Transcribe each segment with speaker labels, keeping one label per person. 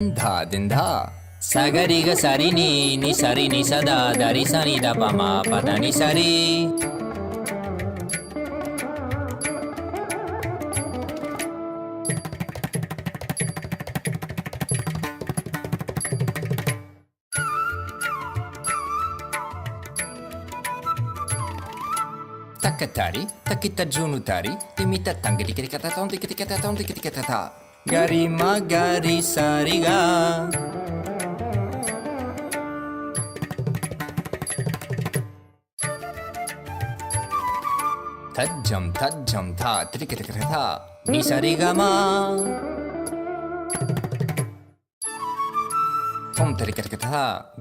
Speaker 1: धा ದಿಂಧ ಸಗರಿಗ ಸರಿ ನೀ ಸರಿ ನಿ ಸದಾ ದರಿ ಸನಿ ದ ಪಮ ಪದ ನಿ ಸರಿ ತಕ್ಕತಾರಿ ತಕ್ಕಿತ್ತ ಜೂನು ತಾರಿ ತಿಮಿತ ತಂಗಡಿ ಕಿರಿಕತ ತೊಂದಿ ಕಿರಿಕತ ತೊಂದಿ ಕಿರಿಕತ ಗರಿ ಮ ಗರಿ ಸರಿಗ ತಜ್ಜಂ ಥ ತ್ರಿಕಿರಿಕತ ನಿ ಸರಿಗ ಮ ತೊಂ ತ್ರಿಕಿರಿಕತ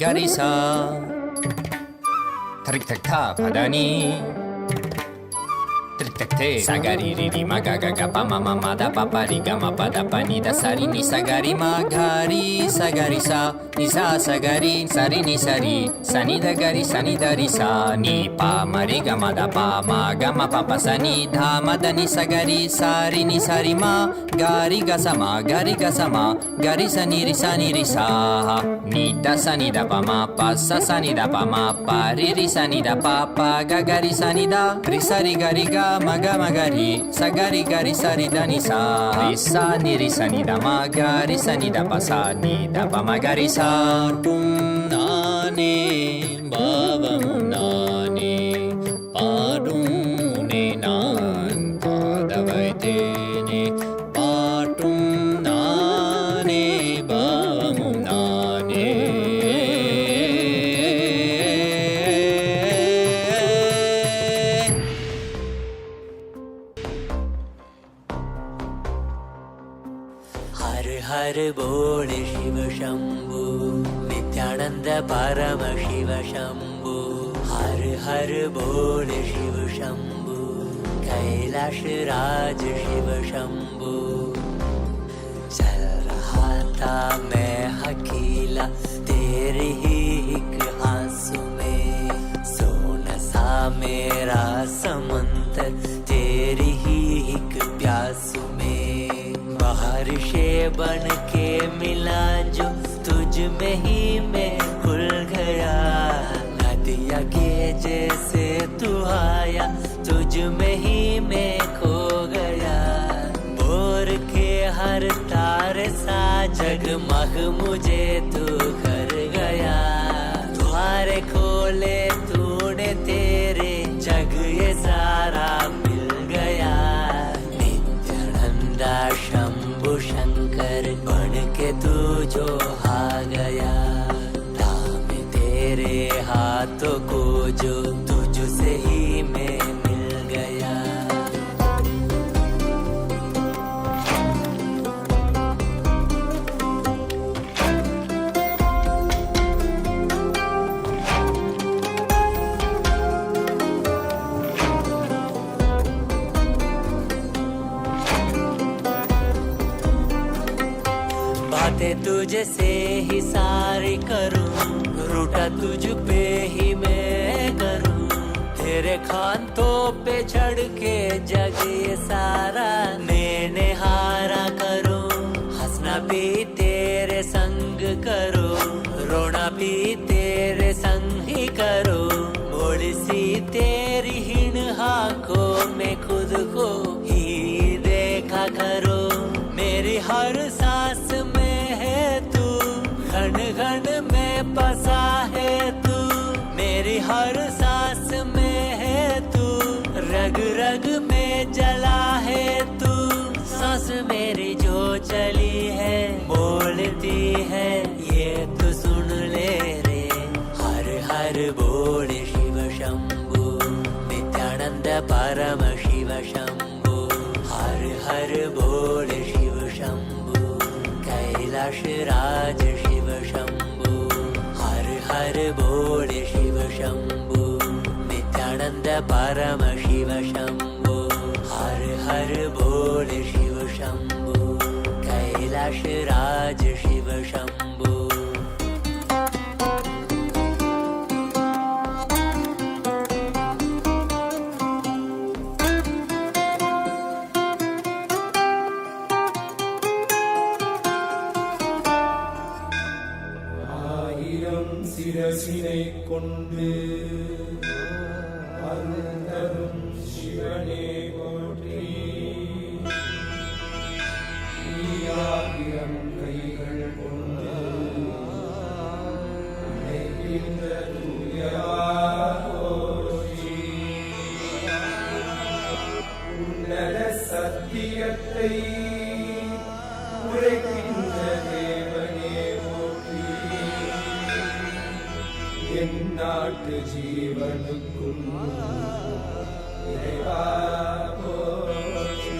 Speaker 1: ಗರಿ ಸ ತರಿಕ್ ತಕ್ ಥ ಪದನಿ Trikte sagari ri ma ga ga ga pa ma ma ma da pa pa ri ga ma pa da pa ni da sari ni sagari ma gari sagari sa ni sa sagari sari ni sari sani da gari sani da ri sa ni pa ma ri ga ma da pa pa sa ni dha ma da ni sagari sari ni sari ma gari ga sa gari sani ri sa ni da sani da pa sa sani da pa ma pa ri sani da pa ga gari sani da ri sari gari ga maga magari sagari gari sari dani sa risa ni risa ni da magari sani da pa sa ni da pa magari sa tum nane bhavam nane padum ne nan padavaite ne patum nane bhavam nane
Speaker 2: हर बोल शिव शंभु नित्यानंद परमशिव शंभु हर हर बोल शिव शंभु कैलाश राज शिव शंभु चल रहा था मैं अकेला तेरे ही एक आंसू में सोना सा मेरा समंदर तेरी ही एक प्यासू में बारिश बन के मिला जो तुझ में ही मैं खुल गया नदिया के जैसे तू आया तुझ में ही मैं खो गया बोर के हर तार सा जगमग मुझे तू कर गया द्वारे खोले तूने तेरे जग ये सारा मिल गया नित्यानंदा शंभु शंकर बन के तू जो आ गया थामे तेरे हाथों को जो तुझसे ही मैं मिल गया बातें तुझे से ही सारी करूं रूठा तुझ पे ही मैं करूं तेरे खानों पे चढ़ के जग ये सारा मैंने हारा करूं हंसना भी तेरे संग करो रोना भी तेरे संग ही करो मोड़ी सी तेरी हिण आंखों में खुद को ही देखा करो मेरी हर सांस में है तू घन घन में बसा है तू मेरी हर सांस में है तू रग रग में जला है तू सांस मेरी जो चली है बोलती है ये तो सुन ले रे हर हर बोल शिव शंभु नित्यानंद परम शिव शंभु हर हर बोल शिव शंभु कैलाश राज शिव शंभु हर हर बोल शिव शंभु नित्यानंद परम शिव शंभु हर हर बोल शिव शंभु कैलाश राज शिव शंभु
Speaker 3: சிரசினை கொண்டு அருந்தரும் சிவனே போற்றி. ஈயாயிரம் கைகள் கொண்டு உழைக்கின்ற தூயவா போற்றி. உன்னத சத்தியத்தை உரைக்கின்ற தேவனே போற்றி. என் நாட்டு ஜீவனுக்கும் இறைவா போற்றி.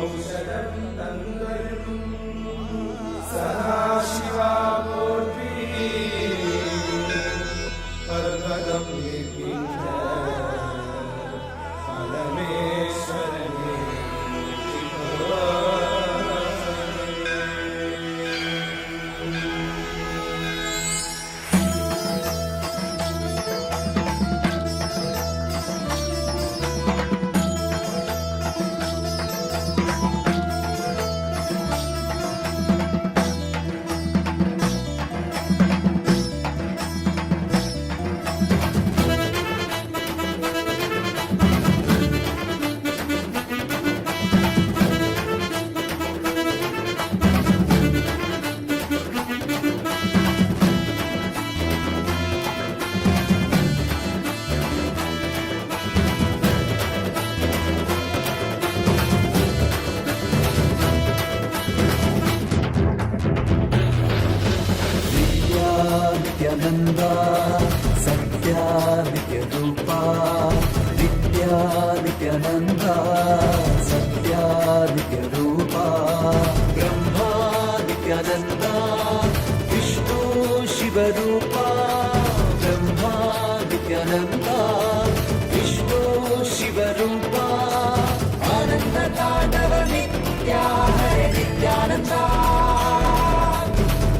Speaker 3: ஔஷதம் தந்தருளும் சதாசிவா போற்றி. பர்வதம் இருக்கின்ற பரமேஸ்வரனே
Speaker 4: Nityananda, Satya Nityarupa, Nitya Nityananda, Satya Nityarupa, Brahma Nityananda, Vishnu Shivarupa, Brahma Nityananda, Vishnu Shivarupa, Ananda Tandava Nitya Hare Nityananda,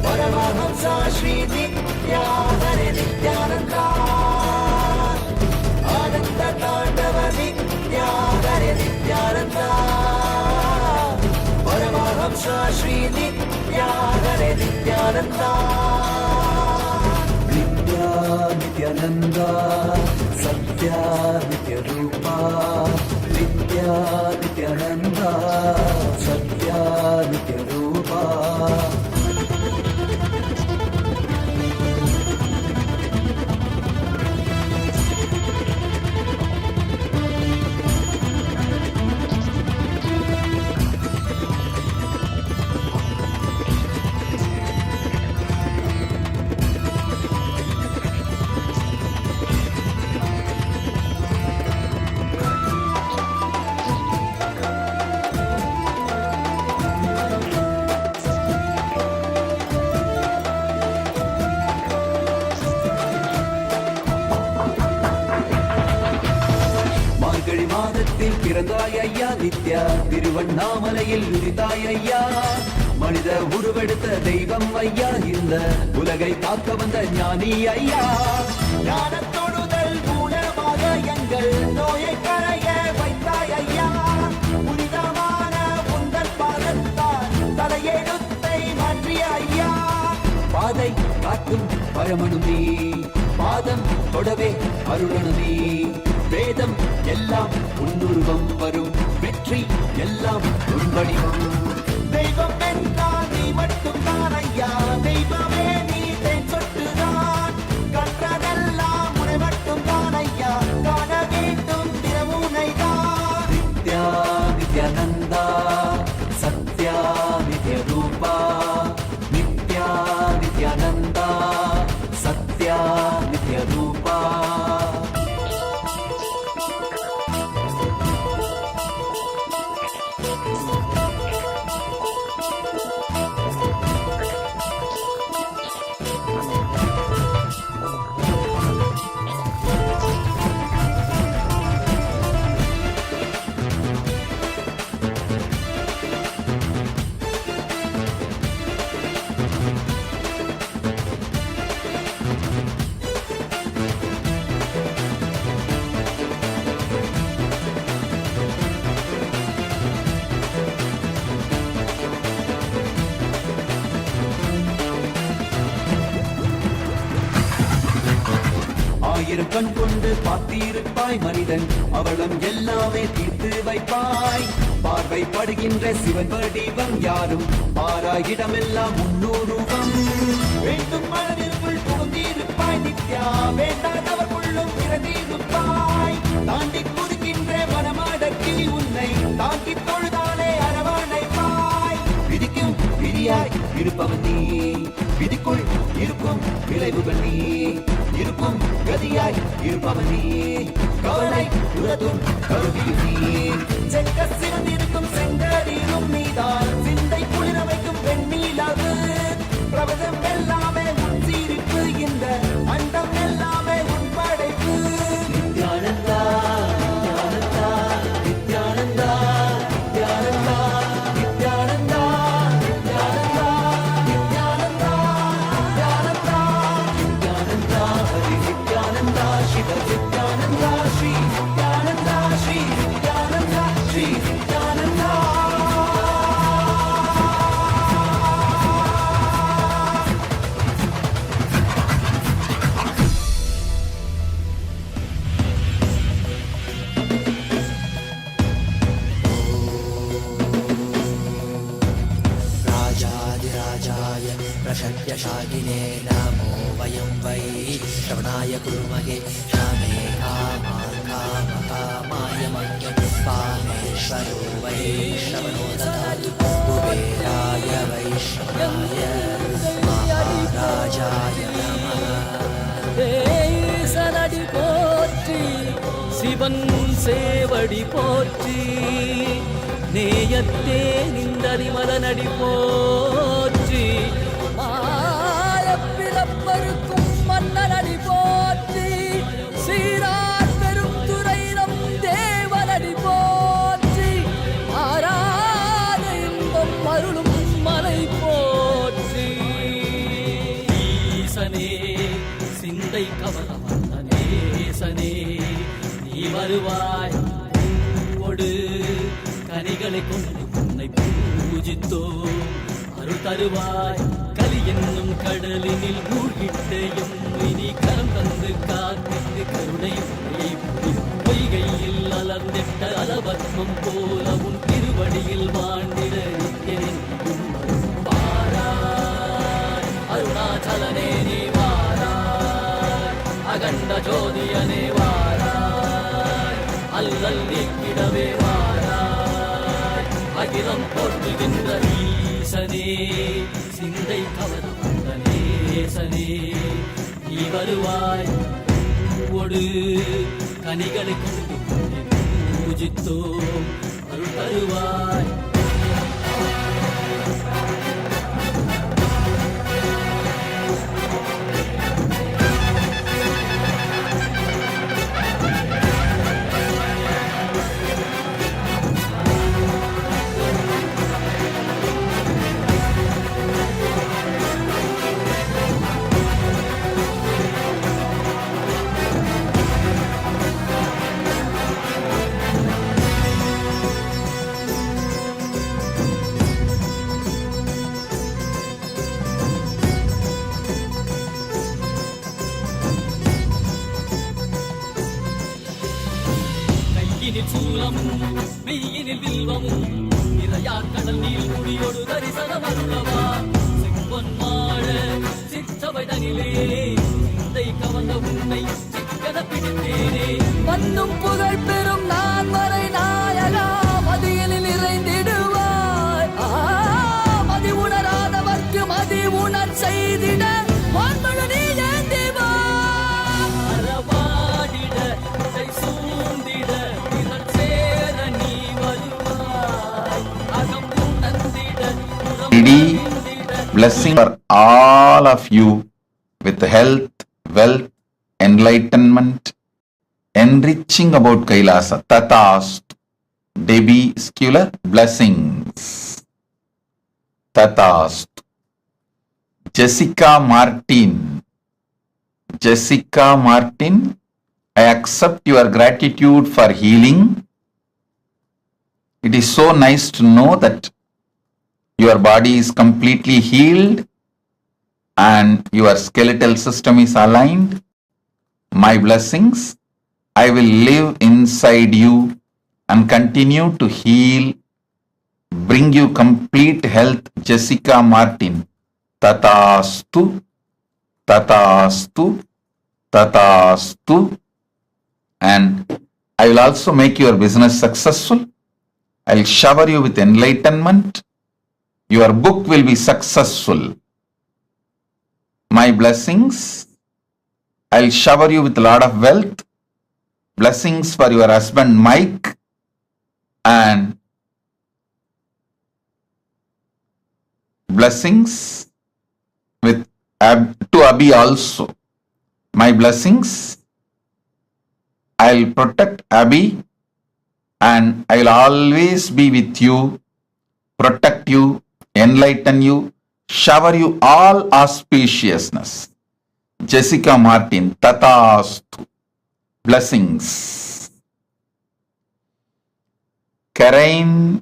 Speaker 4: Paramahamsa Shri Nitya Hare Nityananda, Ananda Tandava Nitya Hare Nityananda, Paramahamsa Shri Nitya Hare Nityananda. Nitya Nityananda, Satya Nityarupa, Nitya Nityananda, Satya Nityarupa. பிறந்தாய் ஐயா நித்யா, திருவண்ணாமலையில் உதித்தாய் ஐயா, மனித உருவெடுத்த தெய்வம் ஐயா, இந்த உலகை காக்க வந்த ஞானி ஐயா. ஞானத்தொடுதல் மூலமாக எங்கள் நோயை கரைய வைத்தாய் ஐயா, புனிதமான உந்தன் பாதத்தால் தலையெழுத்தை மாற்றிய ஐயா. பாதை காட்டும் பரமனுமே, பாதம் தொடவே அருளனுமே, வேதம் எல்லாம் உன்னுருவம் வரும், வெற்றி எல்லாம் உன்படிவம். தெய்வம் என்றால் நீ மட்டும் தான் ஐயா, தெய்வமே நீ தென் சொட்டுதான், கற்றதெல்லாம் உனை மட்டும் தான் ஐயா, காண வேண்டும் தினமுனைதான். நித்யா நித்யானந்தா, சத்யா நித்யரூபா, நித்யா நித்யானந்தா, சத்யா நித்யரூபா. ஆயிரம் கண் கொண்டு பார்த்திருப்பாய் மனிதன் அவளும் எல்லாமே தீர்த்து வைப்பாய் பார்வை படுகின்ற சிவன் வடிவம் யாரும் பாராயிடமெல்லாம் முன்னூறுவம் வேண்டும் மனதிற்குள் புகுந்திருப்பாய் நித்யா வேண்டாதவர்களும் பிறந்திருப்பாய் தாண்டி குதிக்கின்ற மனமாடக்கி உன்னை தாக்கி தொழுதாலே அரவணைப்பாய் விதிக்கும் விதியாய் இருப்பவன் நீ விதிக்குள் இருக்கும் விளைவுகள் நீ இருக்கும் கதியாய் இருப்பவன் நீ கவலை உறதும் கருவியும் நீ செக்க சிவந்திருக்கும் செங்கதிரும் நீதான் சிந்தை குளிரமைக்கும் வெண்ணீலாவு பிரபதம் எல்லாமே உன் சீரிப்பு இந்த அண்டம் எல்லாமே உன் படைப்பு நித்யானந்தா நித்யானந்தா நித்யானந்தா நித்யானந்தா நித்யானந்தா நித்யானந்தா நித்யானந்தா நித்யானந்தா நித்யானந்தா ஹரி நித்யானந்தா சிவ நித்யானந்தா ஸ்ரீ நித்யானந்தா ஸ்ரீ நித்யானந்தா ஸ்ரீ நித்யானந்தா
Speaker 2: राजाधिराजाय प्रषड्यशाकिने नमो वयं वै श्रवणाय कुर्महे रामे कामाय मह्यं कामेश्वरो वै श्रवणो ददातु कुबेराय वैश्रवणाय महाराजाय नमः சனடி போற்றி சிவன் சேவடி போற்றி நேயத்தே நின்றறிமலனடி போற்றி மாயப்பிறப்பருக்கும் மன்னனடி போற்றி சீரார் பெருந்துரை நம் தேவனடி போற்றி ஆராத இன்பம் அருளும் மலை போற்றி ஈசனே சிந்தை கவல வந்தனேசனே நீ வருவாய் பூவோடு கனிகளை கொண்டு உன்னை பூஜித்தோ அருள் தருவாய் கலி என்னும் கடலினில் மூழ்கிட்டேயும் இனி கரம் தந்து காத்திட்டு கருணை பொய்கையில் அலர்ந்திட்ட அலவத்மம் போல உன் திருவடியில் வாழ்ந்திட நிற்கிறேன் வாராய் அருணாச்சலனே நீ வாராய் அகண்ட ஜோதியனே வாராய் அல்லல் நீக்கிடவே வாராய் அகிலம் போற்றுகின்ற ஈசனே சிந்தை கவல வந்த நேசனே நீ வருவாய் பூவோடு கனிகளை கொண்டு உன்னை பூஜித்தோம் அருள் தருவாய் சூலமும் மெய்யினில் வில்வமும் நிறையா கடல் நீர் குடியோடு தரிசனம் அருளவா செம்பொன் மாட சிற்றவை தனிலே சிந்தை கவர்ந்த உன்னை சிக்கன பிடித்தேனே வந்தும் புகழ் பெறும் நான் வரை நாயகா மதியினில் நிறைந்திடுவாய் மதி உணராதவர்க்கு மதி உணர் செய்திட வான்மழு நீ ஏந்திவா அறவாடிட சூழ்ந்திட
Speaker 5: blessing for all of you with health, wealth, enlightenment, enriching about Kailasa. Tatast. Debbie Scular, blessings. Tatast. Jessica Martin, I accept your gratitude for healing. It is so nice to know that your body is completely healed and your skeletal system is aligned. My blessings, I will live inside you and continue to heal, bring you complete health, Jessica Martin. Tatastu, Tatastu, Tatastu. And I will also make your business successful. I will shower you with enlightenment. Your book will be successful. My blessings, I will shower you with a lot of wealth. Blessings for your husband Mike, and blessings with to Abhi also. My blessings, I'll protect Abhi and I'll always be with you, protect you, enlighten you, shower you all auspiciousness. Jessica Martin, Tatastu. Blessings. Karain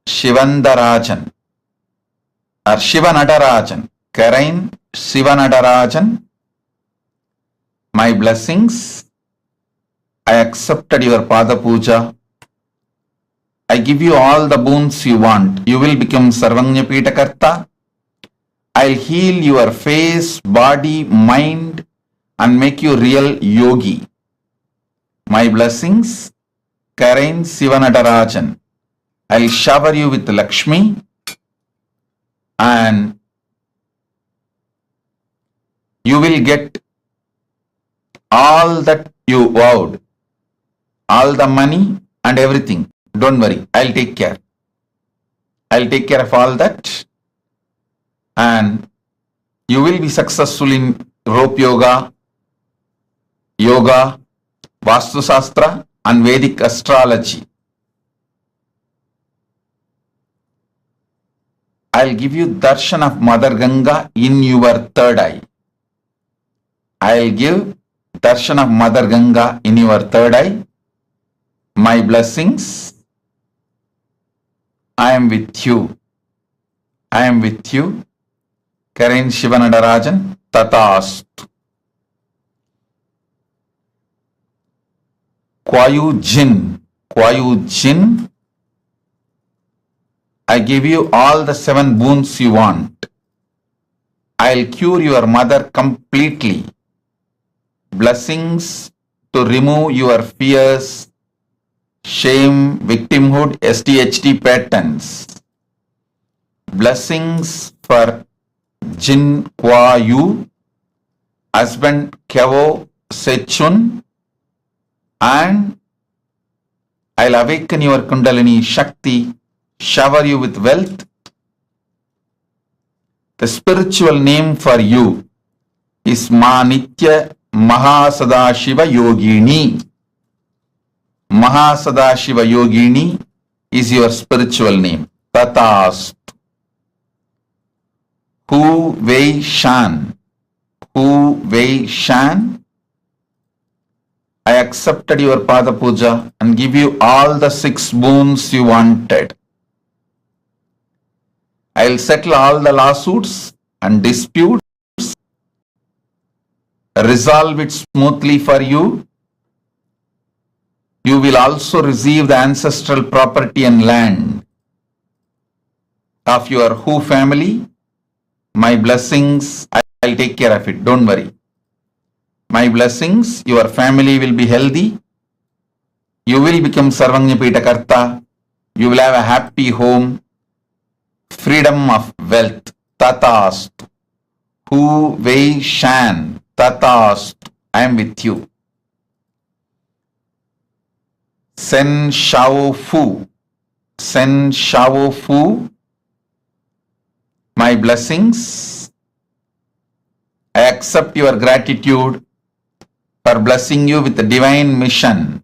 Speaker 5: Shivandarajan or Shivanadarajan. Karain Shivanadarajan. My blessings. I accepted your Pada Puja. I give you all the boons you want. You will become Sarvanya Pitakarta. I'll heal your face, body, mind and make you real yogi. My blessings. Karain Sivanadarajan. I'll shower you with Lakshmi and you will get all that you vowed, all the money and everything. Don't worry, I'll take care. I'll take care of all that and you will be successful in rope yoga, Vastu Shastra and Vedic astrology. I'll give you darshan of Mother Ganga in your third eye. I'll give darshan of Mother Ganga in your third eye. My blessings. I am with you. I am with you. Karain Shivanadarajan, Tatastu. Kwayu Jin. I give you all the 7 boons you want. I'll cure your mother completely. Blessings to remove your fears, shame, victimhood, SDHD patterns. Blessings for Jin Kwayu, husband Kevo Sechun, and I'll awaken your Kundalini Shakti, shower you with wealth. The spiritual name for you is Nitya MahaSadashiva Yogini. MahaSadashiva Yogini is your spiritual name. Tatastu. Hu Wei Shan. I accepted your Pada Puja and give you all the 6 boons you wanted. I'll settle all the lawsuits and disputes, resolve it smoothly for you. You will also receive the ancestral property and land of your Hu family. My blessings, I'll take care of it. Don't worry. My blessings, your family will be healthy. You will become Sarvanya Pitakarta. You will have a happy home. Freedom of wealth. Tatastu. Hu Wei Shan. Tatastu. I am with you. Sen Shao Fu. My blessings. I accept your gratitude for blessing you with a divine mission.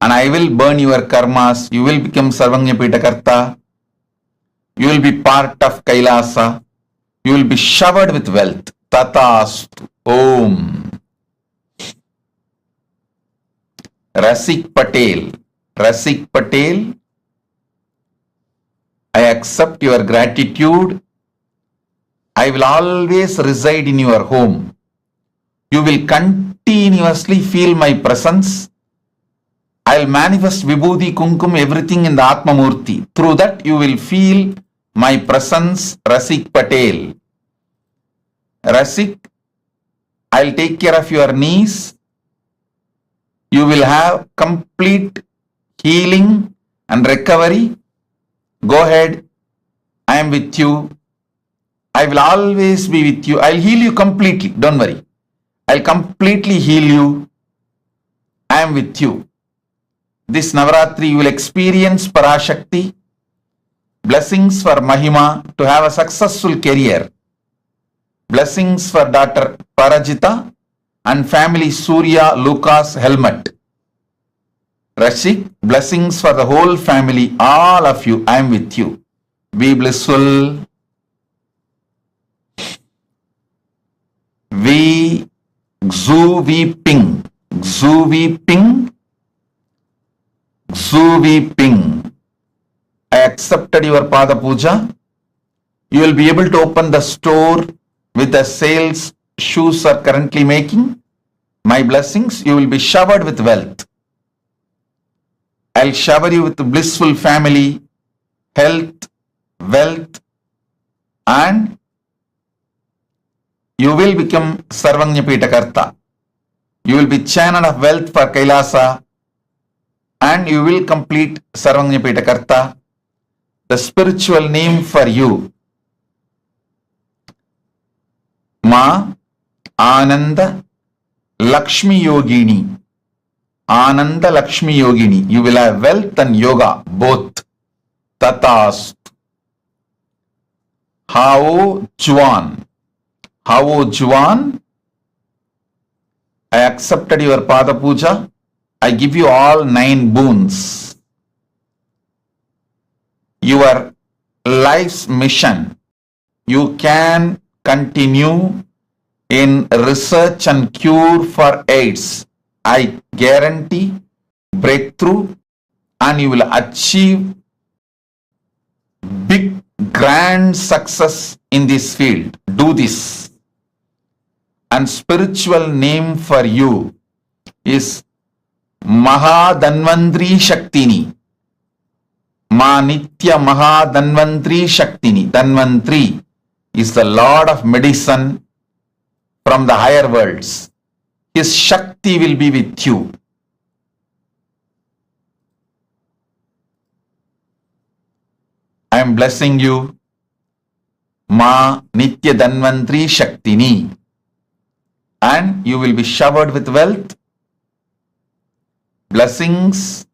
Speaker 5: And I will burn your karmas. You will become Sarvanya Pitakarta. You will be part of Kailasa. You will be showered with wealth. Tatastu. Om. Rasik Patel. I accept your gratitude. I will always reside in your home. You will continuously feel my presence. I'll manifest Vibhuti, Kumkum, everything in the Atma Murthy. Through that you will feel my presence, Rasik Patel. Rasik, I'll take care of your knees. You will have complete healing and recovery. Go ahead. I am with you. I will always be with you. I'll heal you completely. Don't worry. I'll completely heal you. I am with you. This Navaratri you will experience Parashakti. Blessings for Mahima to have a successful career. Blessings for daughter Parajita and family Surya Lucas Helmet. Rashik, blessings for the whole family, all of you. I am with you. Be blissful. We Xuvi Ping. Xuvi Ping. Xuvi Ping. I accepted your Pada Puja. You will be able to open the store with the sales shoes are currently making. My blessings, you will be showered with wealth. I'll shower you with a blissful family, health, wealth, and you will become Sarvanya Pitakarta. You will be channel of wealth for Kailasa and you will complete Sarvanya Pitakarta. The spiritual name for you, Ma Ananda Lakshmi Yogini. Ananda Lakshmi Yogini. You will have wealth and yoga both. Tatast. Hao Juan. Hao Juan. I accepted your Pada Puja. I give you all 9 boons. Your life's mission. You can continue in research and cure for AIDS. I guarantee breakthrough and you will achieve big grand success in this field. Do this. And spiritual name for you is Mahadanvantri Shaktini. Ma Nitya Mahadanvantri Shaktini. Danvantri is the Lord of medicine from the higher worlds. His Shakti will be with you. I am blessing you. Ma Nitya Danvantri Shaktini. And you will be showered with wealth. Blessings.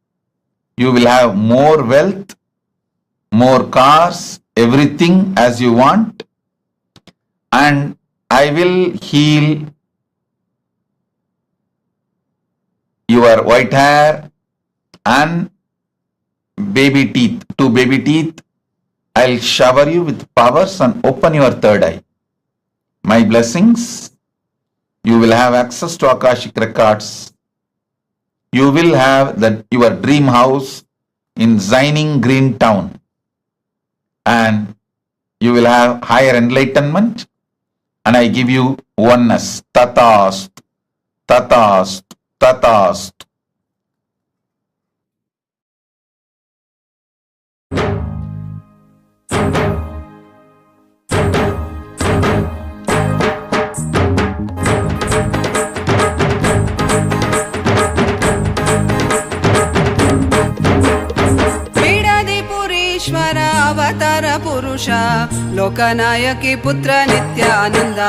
Speaker 5: You will have more wealth, more cars, everything as you want. And I will heal your white hair and baby teeth. 2 baby teeth. I'll shower you with powers and open your third eye. My blessings. You will have access to Akashic records. You will have your dream house in Zining Green Town. And you will have higher enlightenment. And I give you oneness. Tatast. Tatast. Tatast.
Speaker 6: अवतार पुरुष लोकनायकी पुत्र नित्यानंद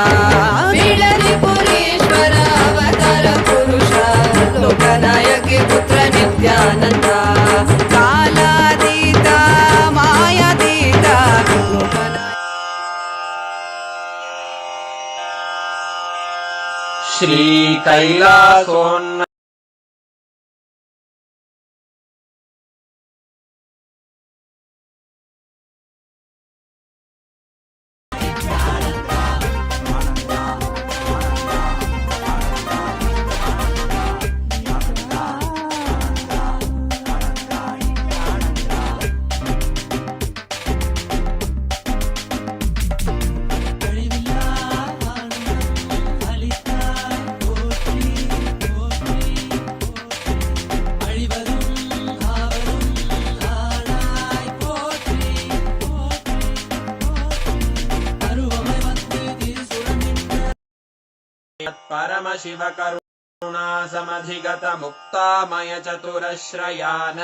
Speaker 6: बीळरिपुरेश्वर अवतार पुरुष लोकनायकी पुत्र नित्यानंद कालातीत मायातीत
Speaker 2: श्री कैलासोन्न
Speaker 7: परमशिव करुणा समधिगत मुक्तामय चतुरश्रयान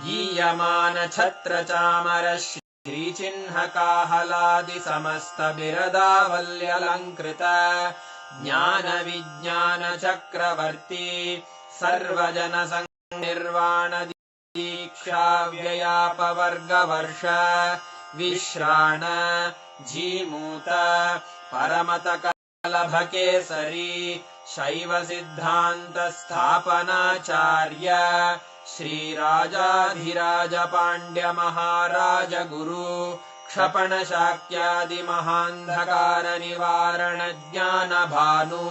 Speaker 7: गीयमान छत्र चामर श्रीचिह्न काहलादि समस्त बिरदावल्यलङ्कृत ज्ञान विज्ञान चक्रवर्ती सर्वजन निर्वाण दीक्षा व्ययापवर्गवर्ष विश्राण जीमूत परमत कलभ केसरी शैव सिद्धान्त स्थापनाचार्य श्रीराजाधिराज पाण्ड्य महाराज गुरु क्षपण शाक्यादि महान्धकार निवारण ज्ञान भानु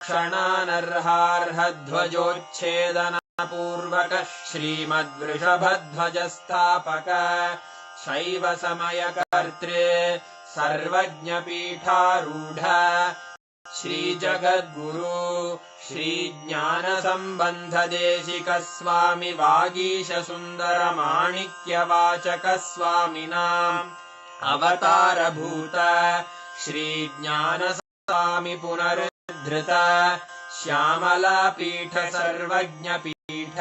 Speaker 7: क्षणानर्हार्हध्वजोच्छेदन पूर्वक श्रीमद्वृषभध्वज स्थापक शैव समय कर्तृ सर्वज्ञ पीठारूढ़ श्री जगद्गुरु श्री ज्ञान संबंध देशिक स्वामी वागीश सुंदर माणिक्य वाचक स्वामिनाम् अवतार भूत श्री ज्ञान स्वामी पुनरुद्धृत श्यामला पीठ सर्वज्ञ पीठ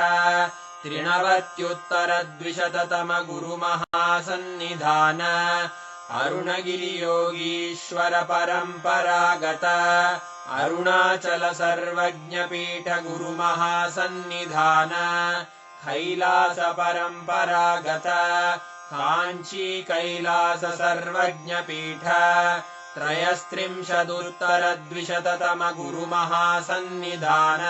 Speaker 7: त्रिनवत्युत्तरद्विशततम गुरु महासन्निधान अरुणगिरि योगीश्वर परम्परागत अरुणाचल सर्वज्ञ पीठ गुरु महासन्निधान कैलास परम्परागत कांची कैलास सर्वज्ञ पीठ त्रयस्त्रिंशदुत्तरद्विशततम गुरु महासन्निधान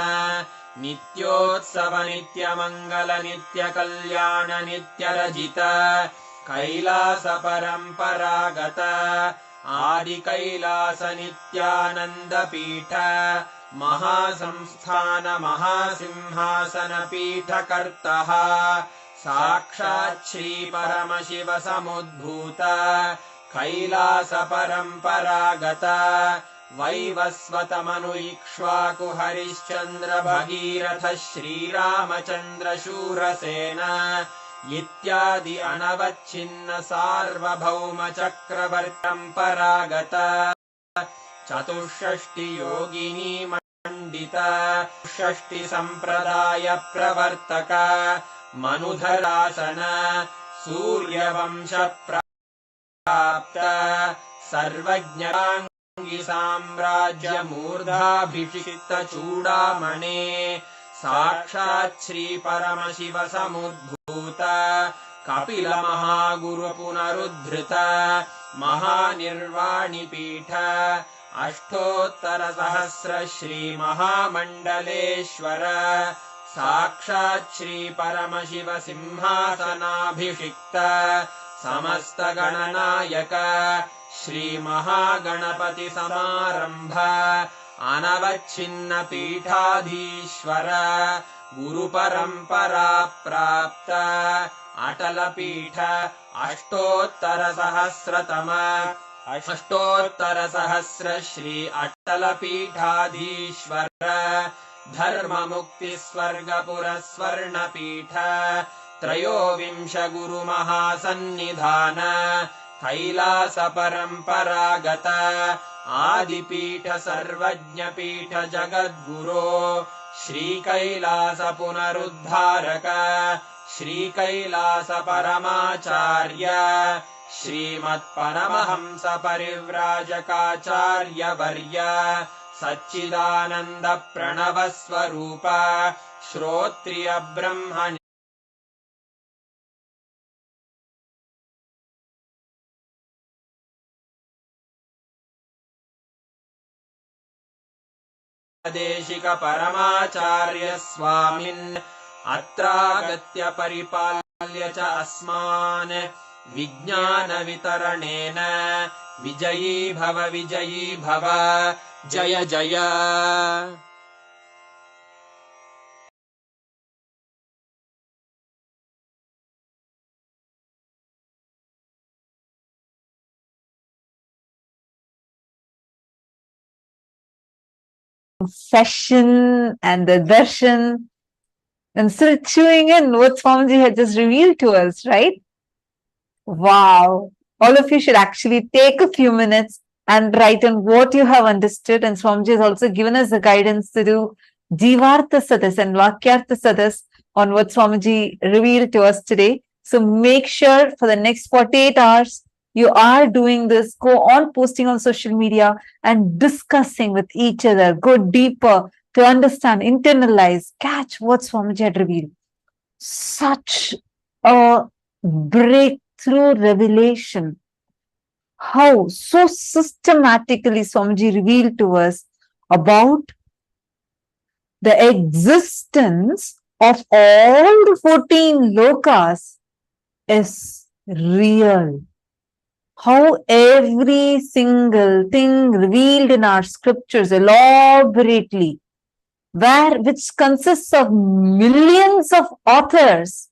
Speaker 7: नित्योत्सव नित्य मंगल नित्य कल्याण नित्य रजित कैलास परम्परागत आदि कैलास नित्यानंद पीठ महासंस्थान महासिंहासन पीठ कर्तः साक्षात् श्री परमशिव समुद्भूत कैलास परम्परागत वैवस्वत मनु इक्ष्वाकु हरिश्चंद्र भगीरथ श्रीरामचंद्र शूरसेन इत्यादि अनवच्छिन्न सार्वभौम चक्रवर्त्यम्परागत चतुष्षष्टि योगिनी मंडित षष्टि संप्रदाय प्रवर्तक मनुधरासन सूर्यवंश प्राप्त सर्वज्ञांगी साम्राज्य मूर्धाभिषिक्त चूड़ामणे साक्षात् श्री परमशिव समुद्भूत कपिल महागुरु पुनरुद्धृत महानिर्वाणि पीठ अष्टोत्तर सहस्र श्री महामंडलेश्वर साक्षात् श्री परमशिव सिंहासनाभिषिक्त समस्त गणनायक श्री महागणपति समारंभ अनवच्छिन्न पीठाधीश्वर गुरु परंपरा प्राप्त अटल पीठ अष्टोत्तर सहस्र श्री अटल पीठाधीश्वर धर्म मुक्ति स्वर्गपुर स्वर्ण पीठ त्रयोविंश गुरु महासन्निधान कैलास परम्परागत आदिपीठ सर्वज्ञ पीठ जगद्गुरो श्री कैलास पुनरुद्धारक श्री कैलास परमाचार्य श्रीमत् परमहंस परिव्राजकाचार्य वर्य सच्चिदानंद प्रणव स्वरूप श्रोत्रिय ब्रह्म देशिक परमाचार्य स्वामिन् अत्रागत्य परिपाल्य च अस्मान् विज्ञान वितरणेन विजयी भव जय जय।
Speaker 8: Session and the darshan, and still chewing in what Swamiji had just revealed to us, right? Wow. All of you should actually take a few minutes and write on what you have understood. And Swamiji has also given us the guidance to do Jivartha Sadas and Vakyartha Sadas on what Swamiji revealed to us today. So make sure for the next 48 hours, you are doing this. Go on posting on social media and discussing with each other. Go deeper to understand, internalize, catch what Swamiji had revealed. Such a breakthrough revelation. How so systematically Swamiji revealed to us about the existence of all the 14 lokas is real. How every single thing revealed in our scriptures elaborately, which consists of millions of authors,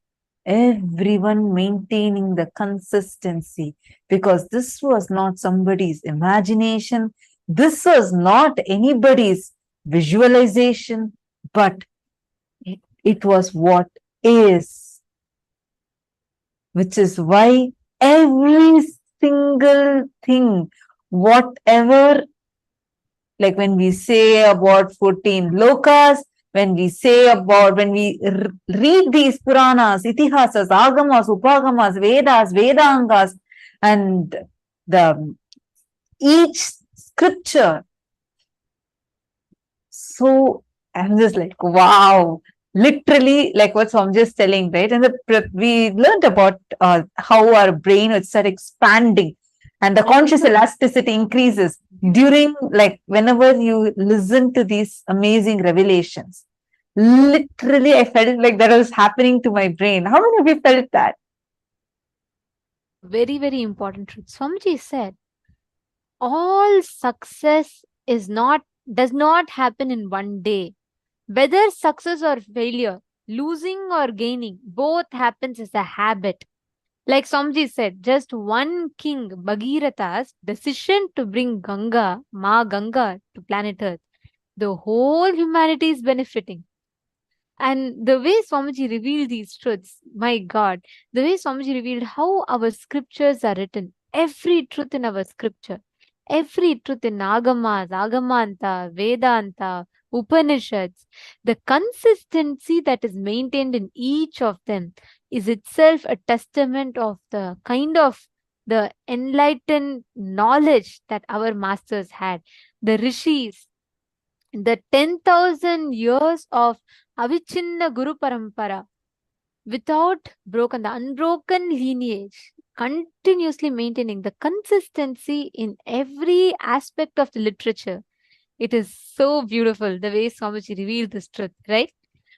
Speaker 8: everyone maintaining the consistency, because this was not somebody's imagination, this was not anybody's visualization, but it was what is, which is why every single thing, whatever, like when we say about 14 lokas, when we read these Puranas, Itihasas, Agamas, Upagamas, Vedas, Vedangas, and each scripture. So I'm just like, wow, literally like what Swamiji is telling, right? And we learned about how our brain would start expanding and the conscious elasticity increases during, like, whenever you listen to these amazing revelations. Literally, I felt like that was happening to my brain. How many of you felt that?
Speaker 9: Very, very important truth. Swamiji said, all success does not happen in one day. Whether success or failure, losing or gaining, both happens as a habit. Like Swamiji said, just one king, Bhagirath's decision to bring Ganga, Ma Ganga, to planet Earth, the whole humanity is benefiting. And the way Swamiji revealed these truths, my God, the way Swamiji revealed how our scriptures are written, every truth in our scripture, every truth in Agamas, Agamanta, Vedanta, Upanishads, the consistency that is maintained in each of them is itself a testament of the kind of the enlightened knowledge that our masters had. The rishis, the 10,000 years of Avichinna Guru Parampara, without broken, the unbroken lineage, continuously maintaining the consistency in every aspect of the literature. It is so beautiful the way Swamiji revealed this truth, right?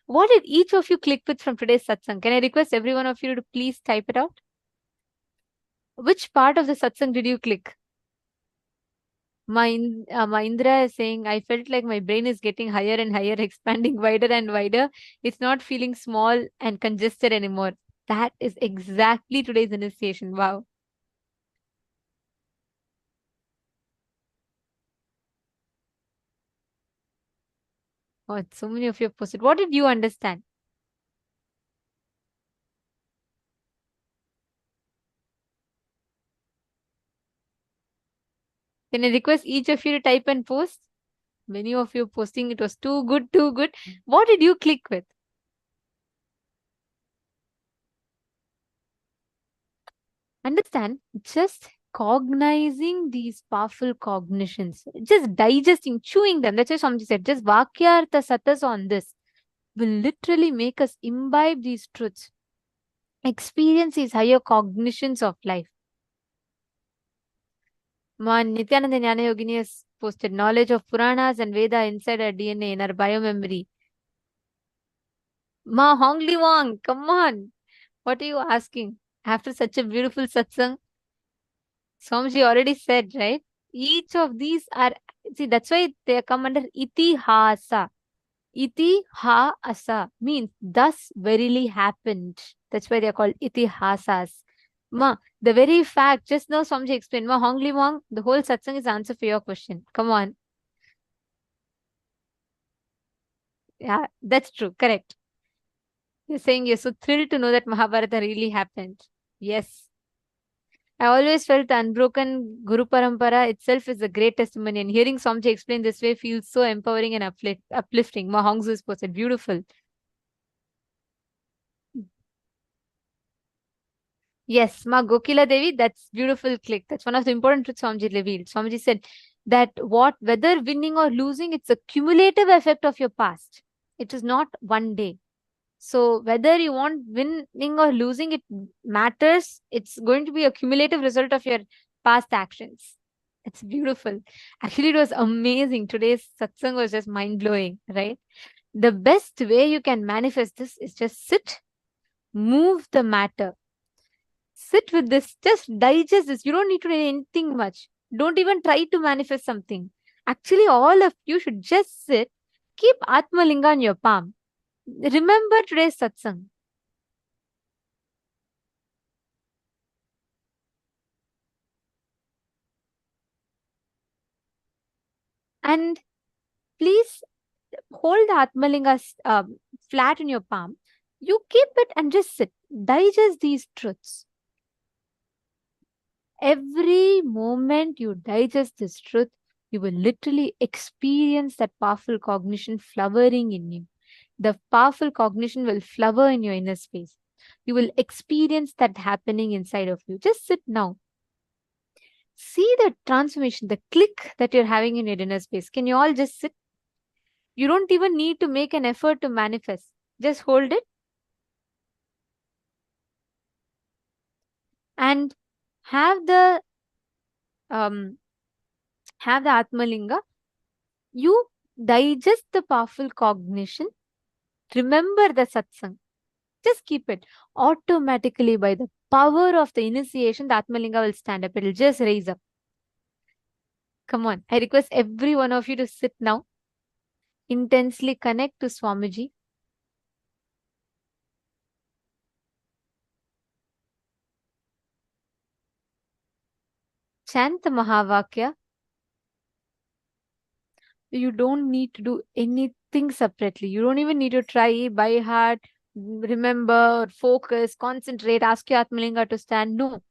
Speaker 9: What did each of you click with from today's satsang? Can I request every one of you to please type it out? Which part of the satsang did you click? Indra is saying, I felt like my brain is getting higher and higher, expanding wider and wider. It's not feeling small and congested anymore. That is exactly today's initiation. Wow. Oh, so many of you have posted. What did you understand? Can I request each of you to type and post? Many of you posting, it was too good, too good. What did you click with? Understand, just cognizing these powerful cognitions, just digesting, chewing them. That's why Swamiji said, just Vakyartha Satas on this will literally make us imbibe these truths, experience these higher cognitions of life. Nithyananda Jnana Yogini has posted knowledge of Puranas and Veda inside our DNA in our biomemory. Ma Hongli Wang, come on. What are you asking? After such a beautiful satsang, Swamiji already said, right? Each of these are, see, that's why they come under itihasa. Itihasa means thus verily happened. That's why they are called itihasas. Ma, the very fact, just now Swamiji explained, Ma Hongli Wang, the whole satsang is answer for your question. Come on. Yeah, that's true. Correct. You're saying you're so thrilled to know that Mahabharata really happened. Yes. I always felt the unbroken Guru Parampara itself is a great testimony, and hearing Swamiji explain this way feels so empowering and uplifting. Ma Hongzu's posted beautiful. Yes, Ma Gokila Devi, that's beautiful click. That's one of the important truths Swamiji revealed. Swamiji said that whether winning or losing, it's a cumulative effect of your past. It is not one day. So whether you want winning or losing, it matters. It's going to be a cumulative result of your past actions. It's beautiful. Actually, it was amazing. Today's satsang was just mind-blowing, right? The best way you can manifest this is just sit, move the matter. Sit with this, just digest this. You don't need to do anything much. Don't even try to manifest something. Actually, all of you should just sit, keep Atma Linga in your palm. Remember today's satsang. And please hold the Atmalinga flat in your palm. You keep it and just sit. Digest these truths. Every moment you digest this truth, you will literally experience that powerful cognition flowering in you. The powerful cognition will flower in your inner space. You will experience that happening inside of you. Just sit now. See the transformation, the click that you're having in your inner space. Can you all just sit? You don't even need to make an effort to manifest. Just hold it. And have the Atmalinga. You digest the powerful cognition. Remember the satsang. Just keep it. Automatically, by the power of the initiation, the Atmalinga will stand up. It will just raise up. Come on. I request every one of you to sit now. Intensely connect to Swamiji. Chant the Mahavakya. You don't need to do anything separately. You don't even need to try by heart, remember, focus, concentrate, ask your Atmalinga to stand. No.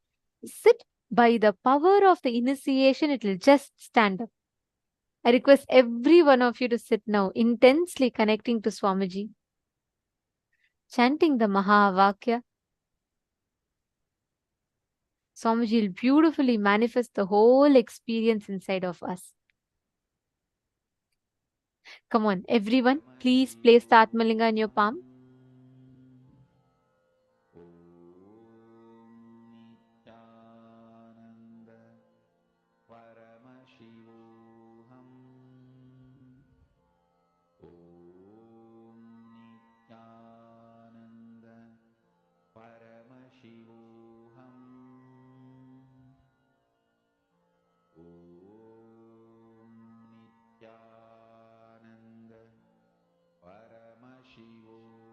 Speaker 9: Sit. By the power of the initiation, it will just stand up. I request every one of you to sit now, intensely connecting to Swamiji, chanting the Mahavakya. Swamiji will beautifully manifest the whole experience inside of us. Come on, everyone, please place the Atmalinga in your palm.
Speaker 4: Paramashivam. Om Nithyananda. Paramashivam. Om Nithyananda. Paramashivam.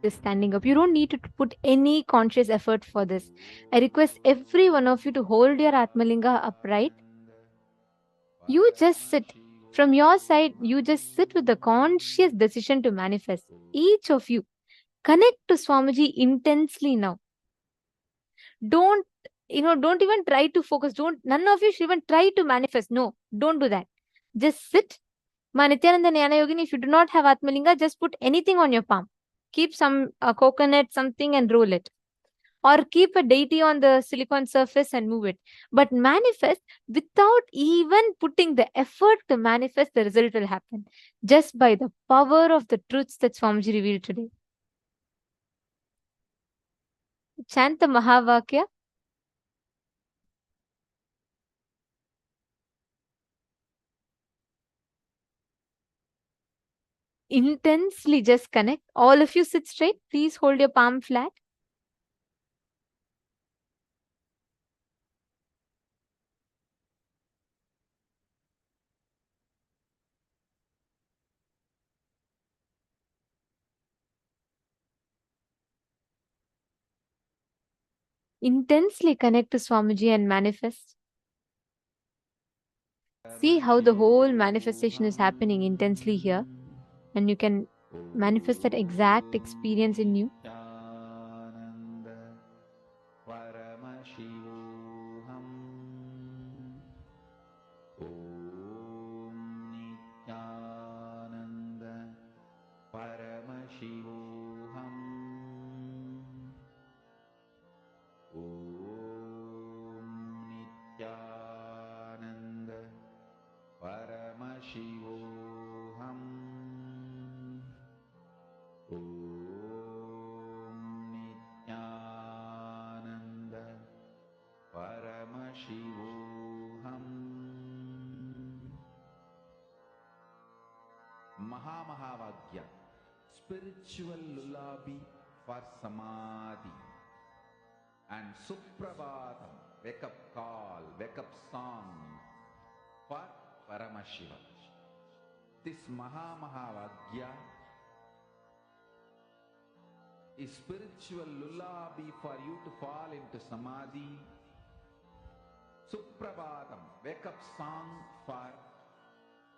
Speaker 9: this standing up. You don't need to put any conscious effort for this. I request every one of you to hold your Atmalinga upright. You just sit. From your side, you just sit with the conscious decision to manifest. Each of you, connect to Swamiji intensely now. Don't even try to focus. None of you should even try to manifest. No, don't do that. Just sit. Nithyananda Jnana Yogini, if you do not have Atmalinga, just put anything on your palm. Keep some coconut, something, and roll it. Or keep a deity on the silicon surface and move it. But manifest without even putting the effort to manifest, the result will happen. Just by the power of the truths that Swamiji revealed today. Chant the Mahavakya. Intensely just connect. All of you sit straight. Please hold your palm flat. Intensely connect to Swamiji and manifest. See how the whole manifestation is happening intensely here. And you can manifest that exact experience in you.
Speaker 4: Paramashivam. Om Nithyananda. Paramashivam. Om Nithyananda. Paramashivam. Om Nithyananda. Paramashivam. Mahavagya, spiritual lullaby for samadhi, and Suprabhatam, wake up call, wake up song for Paramashiva. This Mahavagya is spiritual lullaby for you to fall into samadhi. Suprabhatam, wake up song for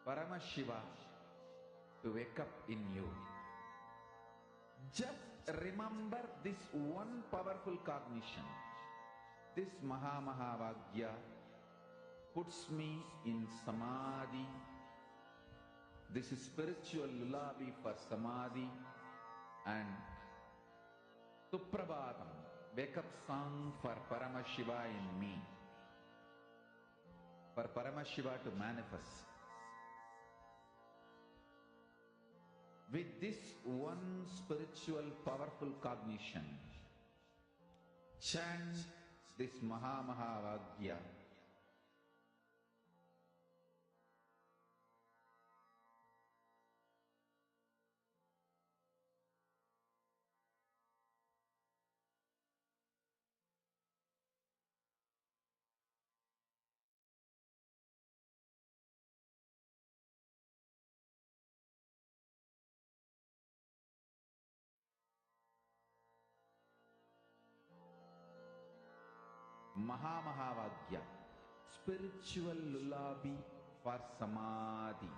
Speaker 4: Paramashiva to wake up in you. Just remember this one powerful cognition. This Mahavagya puts me in samadhi. This is spiritual lullaby for samadhi, and Suprabhatam, wake up song for Paramashiva in me. For Paramashiva to manifest. With this one spiritual powerful cognition, chant this Mahavagya. Mahavagya, spiritual lullaby for samadhi,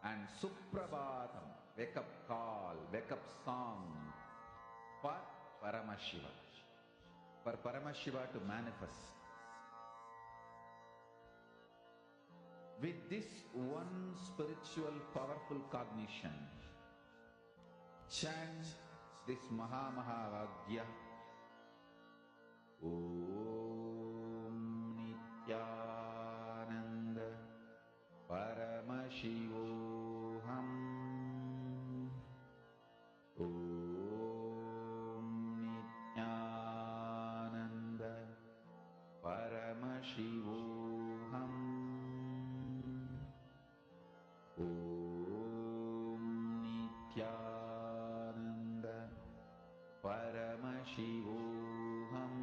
Speaker 4: and Suprabhatam, wake up call, wake up song for Paramashiva. For Paramashiva to manifest. With this one spiritual powerful cognition, chant this Mahavagya. Om Nithyananda. Paramashivam. Om Nithyananda. Paramashivam. Om Nithyananda. Paramashivam.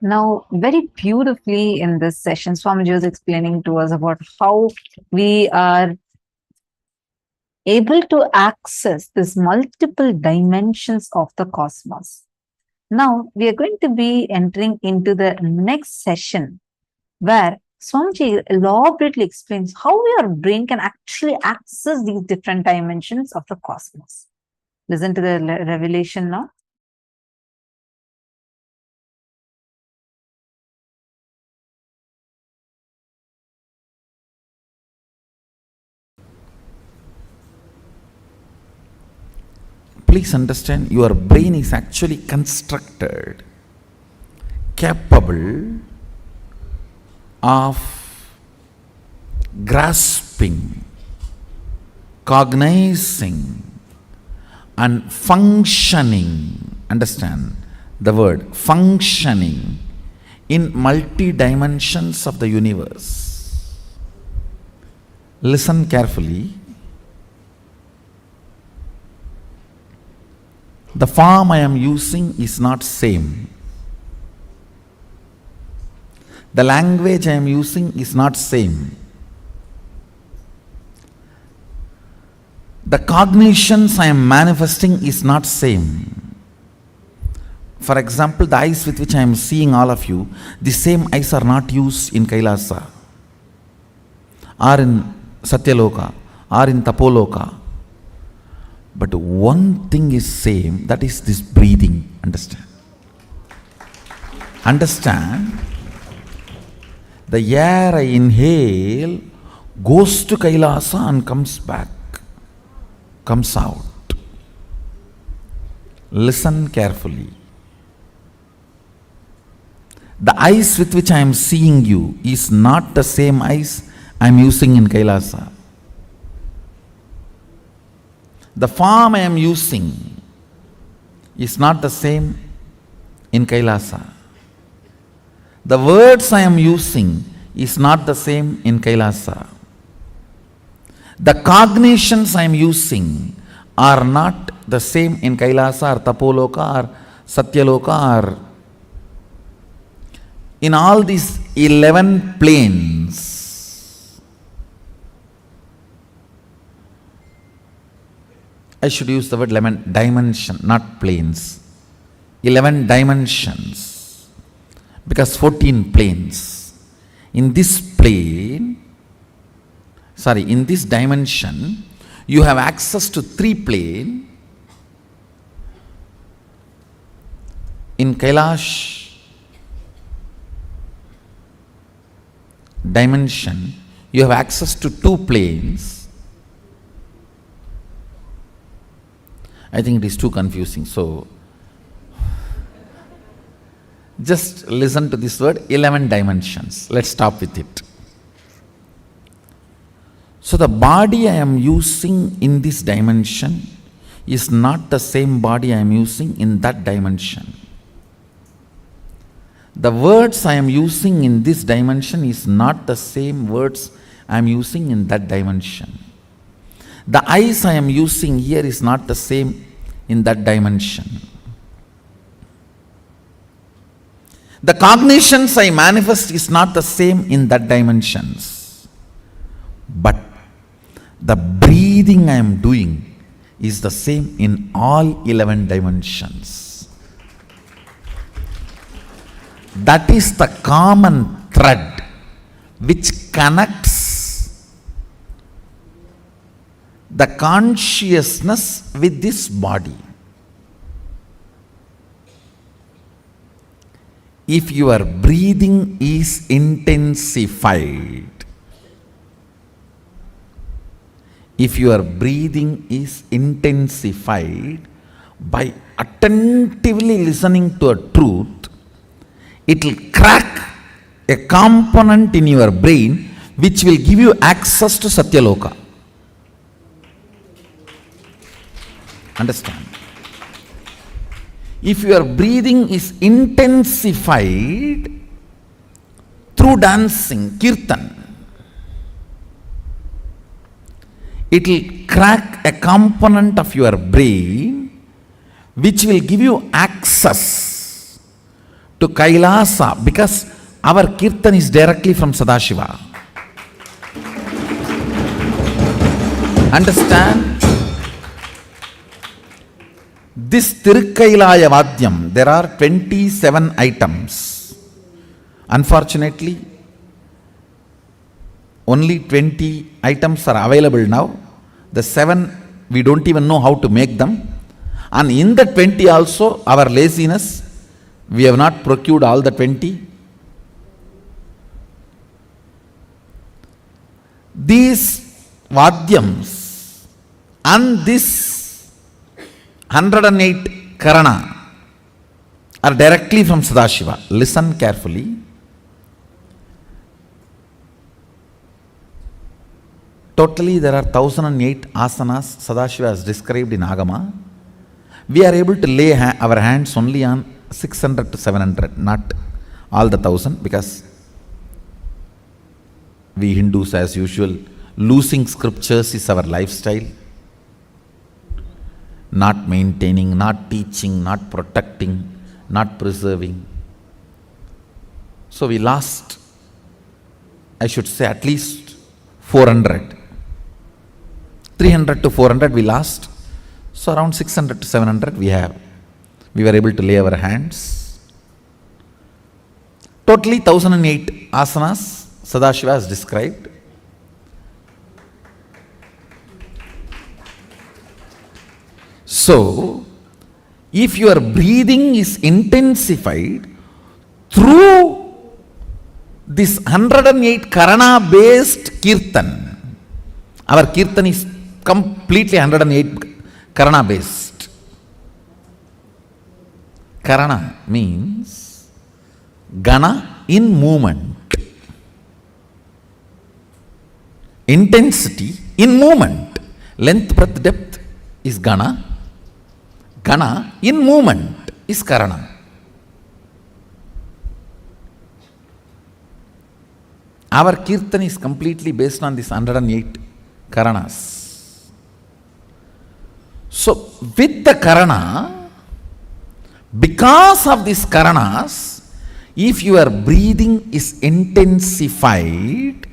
Speaker 8: Now, very beautifully in this session, Swamiji was explaining to us about how we are able to access these multiple dimensions of the cosmos. Now, we are going to be entering into the next session where Swamiji elaborately explains how your brain can actually access these different dimensions of the cosmos. Listen to the revelation now.
Speaker 5: Please understand, your brain is actually constructed, capable of grasping, cognizing, and functioning. Understand the word functioning in multi dimensions of the universe. Listen carefully. The form I am using is not same. The language I am using is not same. The cognitions I am manifesting is not same. For example, the eyes with which I am seeing all of you, the same eyes are not used in Kailasa, or in Satyaloka, or in Tapoloka. But one thing is same, that is this breathing. Understand? Understand? The air I inhale goes to Kailasa and comes back, comes out. Listen carefully. The eyes with which I am seeing you is not the same eyes I am using in Kailasa. The form I am using is not the same in Kailasa. The words I am using is not the same in Kailasa. The cognitions I am using are not the same in Kailasa or Tapoloka or Satyaloka or in all these 11 planes. I should use the word 11 dimension, not planes. 11 dimensions, because 14 planes. In this plane, in this dimension, you have access to 3 planes. In Kailash dimension, you have access to 2 planes. I think it is too confusing. So, just listen to this word, 11 dimensions. Let's stop with it. So, the body I am using in this dimension is not the same body I am using in that dimension. The words I am using in this dimension is not the same words I am using in that dimension. The eyes I am using here is not the same in that dimension. The cognitions I manifest is not the same in that dimensions. But the breathing I am doing is the same in all 11 dimensions. That is the common thread which connects the consciousness with this body. If your breathing is intensified, by attentively listening to a truth, it will crack a component in your brain which will give you access to Satyaloka. Understand? If your breathing is intensified through dancing, kirtan, it will crack a component of your brain which will give you access to Kailasa, because our Kirtan is directly from Sadashiva. Understand? This Tirukkailaya Vadyam, there are 27 items. Unfortunately, only 20 items are available now. The 7, we don't even know how to make them. And in the 20 also, our laziness, we have not procured all the 20. These Vadyams and this 108 Karana are directly from Sadashiva. Listen carefully. Totally there are 1008 asanas Sadashiva has described in Agama. We are able to lay our hands only on 600 to 700, not all the 1000, because we Hindus, as usual, losing scriptures is our lifestyle. Not maintaining, not teaching, not protecting, not preserving. So we lost, I should say, at least 400. 300 to 400 we lost. So around 600 to 700 we were able to lay our hands. Totally 1008 asanas Sadashiva has described. So, if your breathing is intensified through this 108 Karana based Kirtan, our Kirtan is completely 108 Karana based. Karana means Gana in movement. Intensity in movement. Length, breadth, depth is Gana. Gana in movement is Karana. Our Kirtan is completely based on this 108 Karanas. So, with the Karana, because of these Karanas, if your breathing is intensified,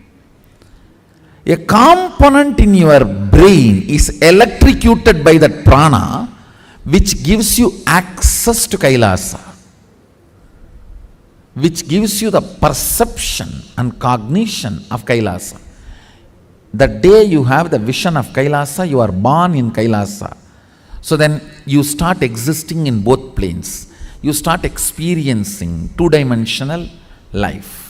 Speaker 5: a component in your brain is electrocuted by that prana, which gives you access to Kailasa, which gives you the perception and cognition of Kailasa. The day you have the vision of Kailasa, you are born in Kailasa. So then you start existing in both planes. You start experiencing two-dimensional life.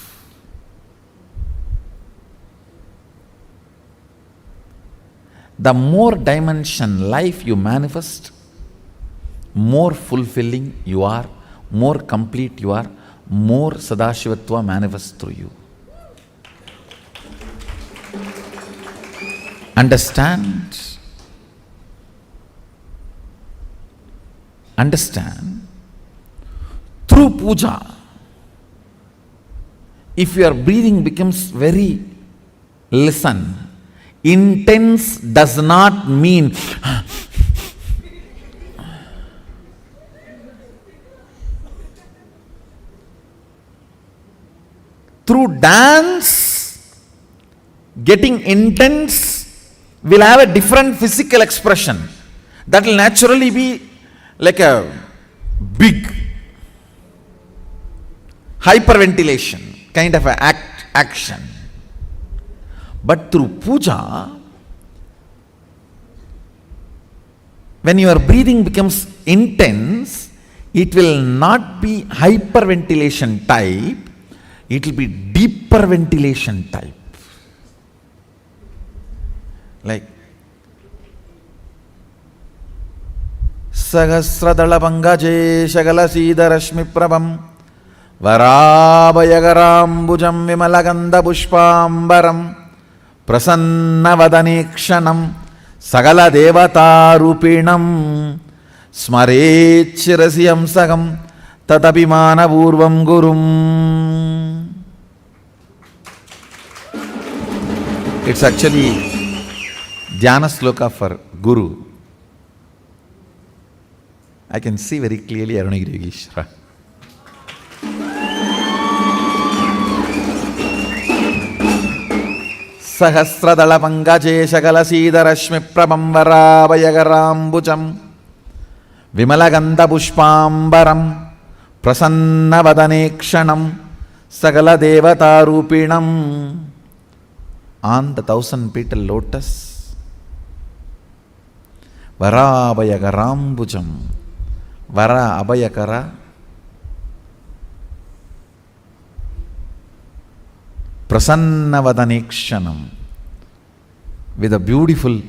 Speaker 5: The more dimension life you manifest, more fulfilling you are, more complete you are, more Sadashivatva manifests through you. Understand? Understand? Through puja, if your breathing becomes very, listen, intense does not mean through dance, getting intense will have a different physical expression. That will naturally be like a big hyperventilation kind of an action. But through puja, when your breathing becomes intense, it will not be hyperventilation type, it will be deeper ventilation type. Like Sahasradala Pangaje Shagala Sida Rashmi Prabham Varabayagaram Vimalaganda Pushpambaram Prasanna Vadanekshanam Sagala Devata Rupinam Smarechirasiyam Sagam Tatapimana Purvam Gurum. It's actually Dhyana Sloka for Guru. I can see very clearly Arunagiri Yogeshwara. Sahasradala Pangaje Shagala Sidarashmi Prabhamvara Vayagarambucham Vimalaganda Pushpambaram Prasanna Vadanekshanam Sagala Devata Rupinam. On the 1,000-petal lotus, Vara Abhayakarambucham, Vara Abhayakara, Prasanna Vadanekshanam, with a beautiful,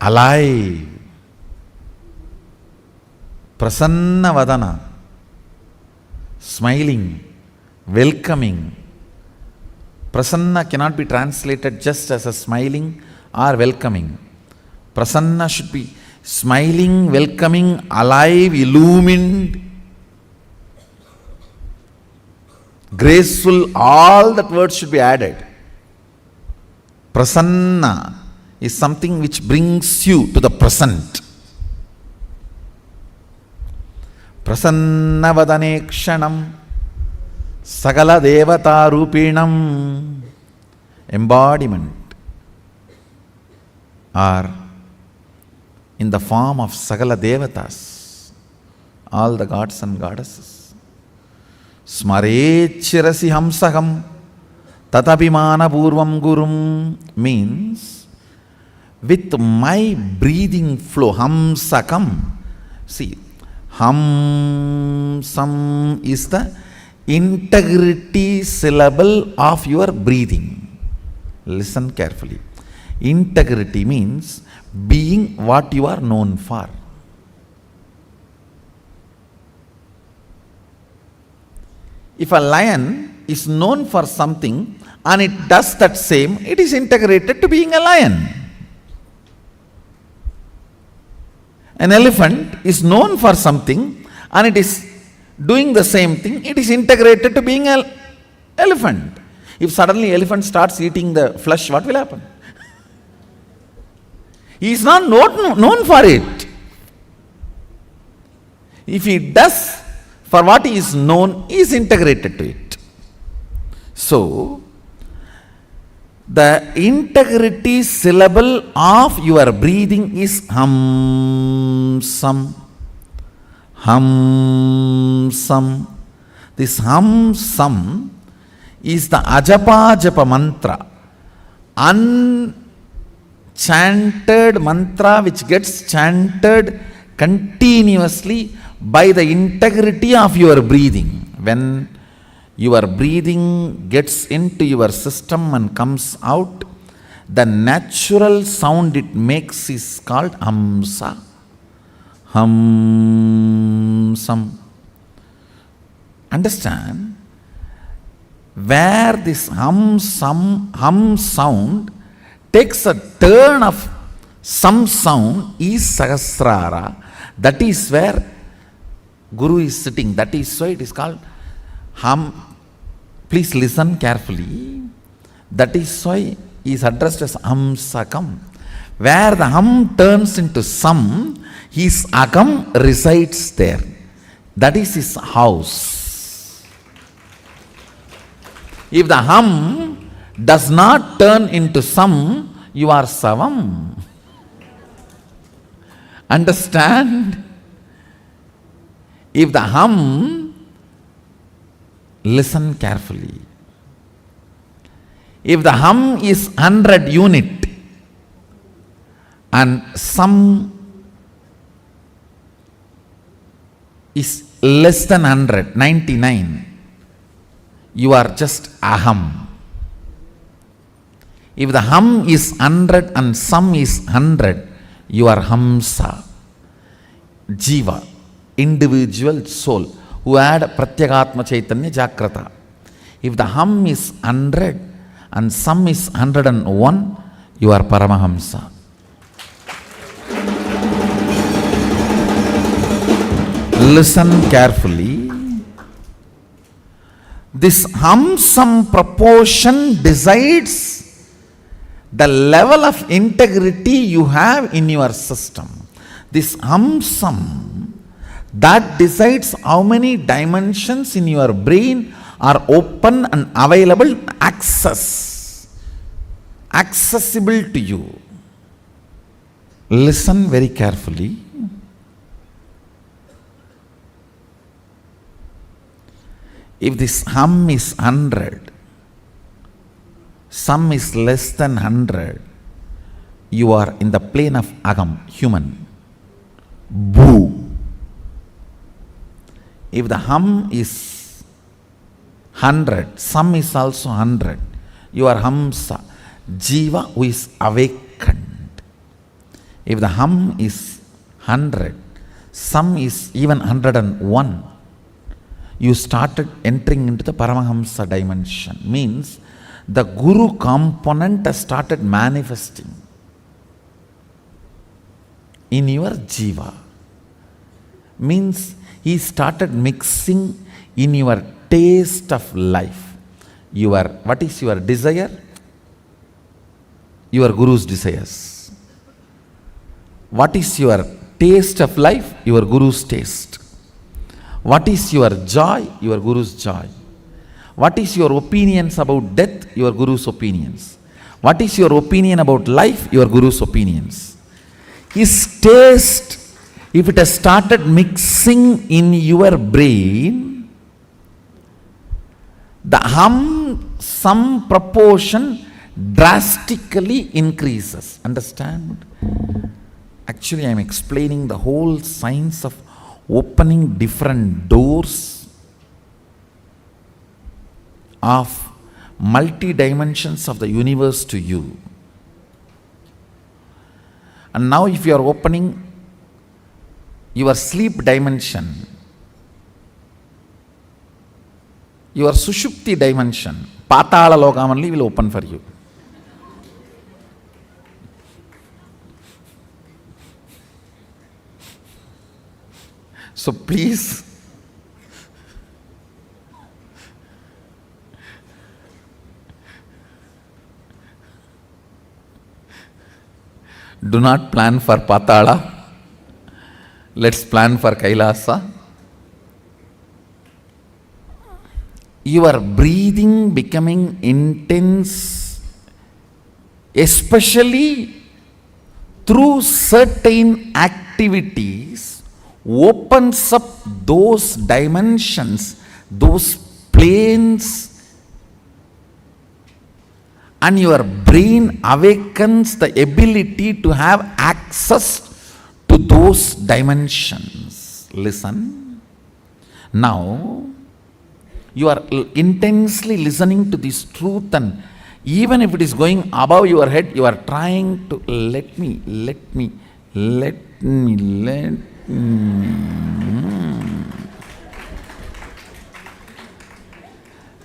Speaker 5: alive, Prasanna Vadana, smiling, welcoming. Prasanna cannot be translated just as a smiling or welcoming. Prasanna should be smiling, welcoming, alive, illumined, graceful. All that words should be added. Prasanna is something which brings you to the present. Prasanna Vadanekshanam Sagala Devata Rupinam, embodiment, or in the form of Sagala Devatas, all the gods and goddesses. Smarechirasi Hamsaham Tatapimana Purvam Gurum means with my breathing flow, Hamsakam. See, Hamsam is the integrity syllable of your breathing. Listen carefully. Integrity means being what you are known for. If a lion is known for something and it does that same, it is integrated to being a lion. An elephant is known for something and it is doing the same thing, it is integrated to being an elephant. If suddenly elephant starts eating the flesh, what will happen? He is not known for it. If he does for what he is known, he is integrated to it. So, the integrity syllable of your breathing is Hamsam. Hamsam. This Hamsam is the Ajapa Japa mantra, unchanted mantra which gets chanted continuously by the integrity of your breathing. When your breathing gets into your system and comes out, the natural sound it makes is called Hamsa. Hamsam. Understand? Where this hum sound takes a turn of some sound is Sahasrara. That is where Guru is sitting. That is why it is called hum. Please listen carefully. That is why he is addressed as Hamsakam. Where the hum turns into sam, his akam resides there. That is his house. If the hum does not turn into sam, you are savam. Understand? If the hum, listen carefully. If the hum is 100 unit and sam is less than 100, 99, you are just aham. If the hum is 100 and sam is 100, you are hamsa, jiva, individual soul, who had Pratyagatma Chaitanya Jagrata. If the hum is 100 and sam is 101, you are Paramahamsa. Listen carefully. This hum-sam proportion decides the level of integrity you have in your system. This hum-sam, that decides how many dimensions in your brain are open and available access accessible to you. Listen very carefully. If this hum is 100, sum is less than 100, you are in the plane of agam, human. Boo. If the hum is 100, sum is also 100, you are hamsa, jiva who is awakened. If the hum is 100, sum is even 101, you started entering into the Paramahamsa dimension. Means the Guru component has started manifesting in your jiva. Means he started mixing in your taste of life. What is your desire? Your Guru's desires. What is your taste of life? Your Guru's taste. What is your joy? Your Guru's joy. What is your opinions about death? Your Guru's opinions. What is your opinion about life? Your Guru's opinions. His taste, if it has started mixing in your brain, the hum, some proportion drastically increases. Understand? Actually, I am explaining the whole science of opening different doors of multi-dimensions of the universe to you. And now if you are opening your sleep dimension, your sushupti dimension, patala lokam only will open for you. So please, do not plan for Patala. Let's plan for Kailasa. Your breathing becoming intense, especially through certain activities, opens up those dimensions, those planes, and your brain awakens the ability to have access to those dimensions. Listen. Now, you are intensely listening to this truth, and even if it is going above your head, you are trying to let me.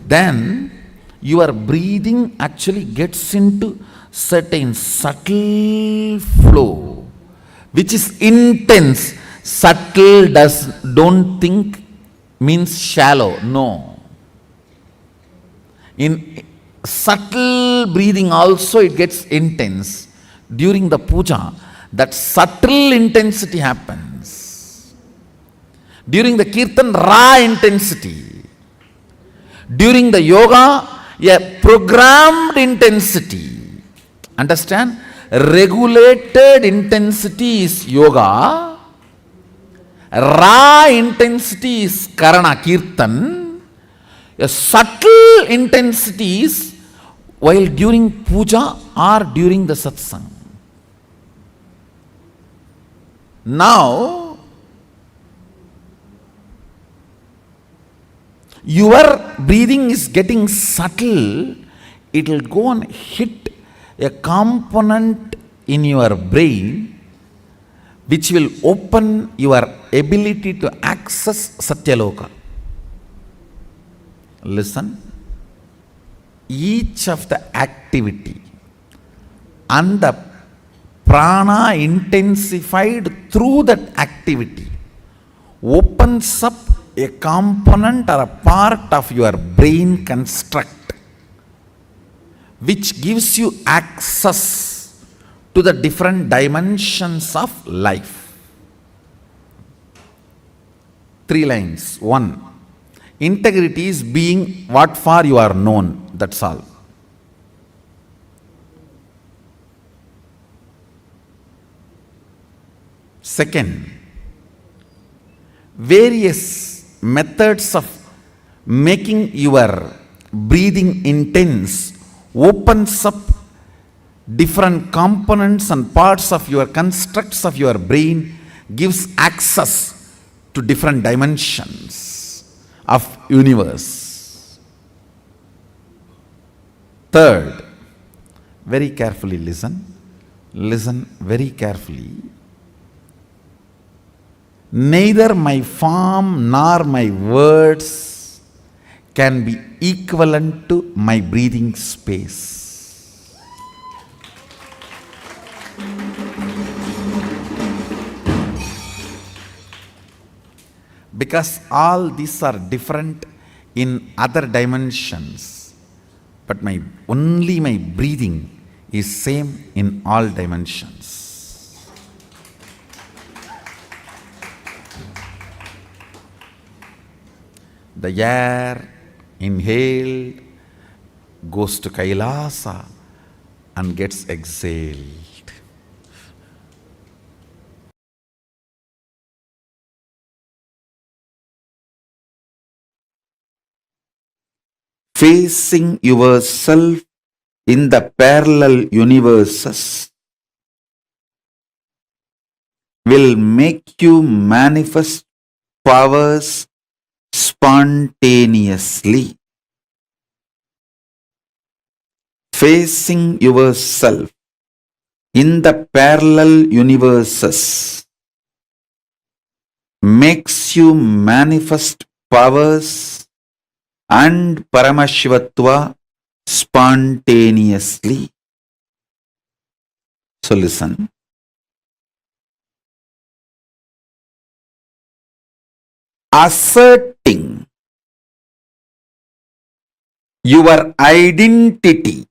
Speaker 5: Then your breathing actually gets into certain subtle flow, which is intense. Subtle don't think means shallow. No. In subtle breathing also it gets intense. During the puja, that subtle intensity happens. During the kirtan, raw intensity. During the yoga, a programmed intensity. Understand? Regulated intensity is yoga. Raw intensity is karana, kirtan. A subtle intensity is while during puja or during the satsang. Now, your breathing is getting subtle, it will go and hit a component in your brain which will open your ability to access Satyaloka. Listen, each of the activity and the prana intensified through that activity opens up a component or a part of your brain construct which gives you access to the different dimensions of life. 3 lines. 1. Integrity is being what for you are known. That's all. Second, various methods of making your breathing intense opens up different components and parts of your constructs of your brain, gives access to different dimensions of universe. Third, very carefully listen very carefully. Neither my form nor my words can be equivalent to my breathing space. Because all these are different in other dimensions, but only my breathing is same in all dimensions. The air inhaled goes to Kailasa and gets exhaled. Facing yourself in the parallel universes will make you manifest powers spontaneously. Facing yourself in the parallel universes makes you manifest powers and Paramashivatva spontaneously. So listen. Asserting your identity,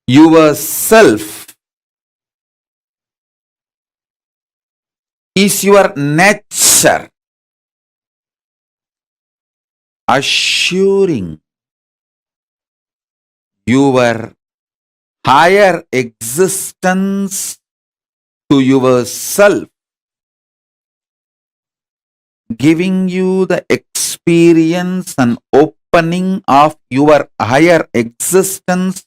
Speaker 5: yourself, is your nature. Assuring your higher existence to yourself, giving you the experience and opening of your higher existence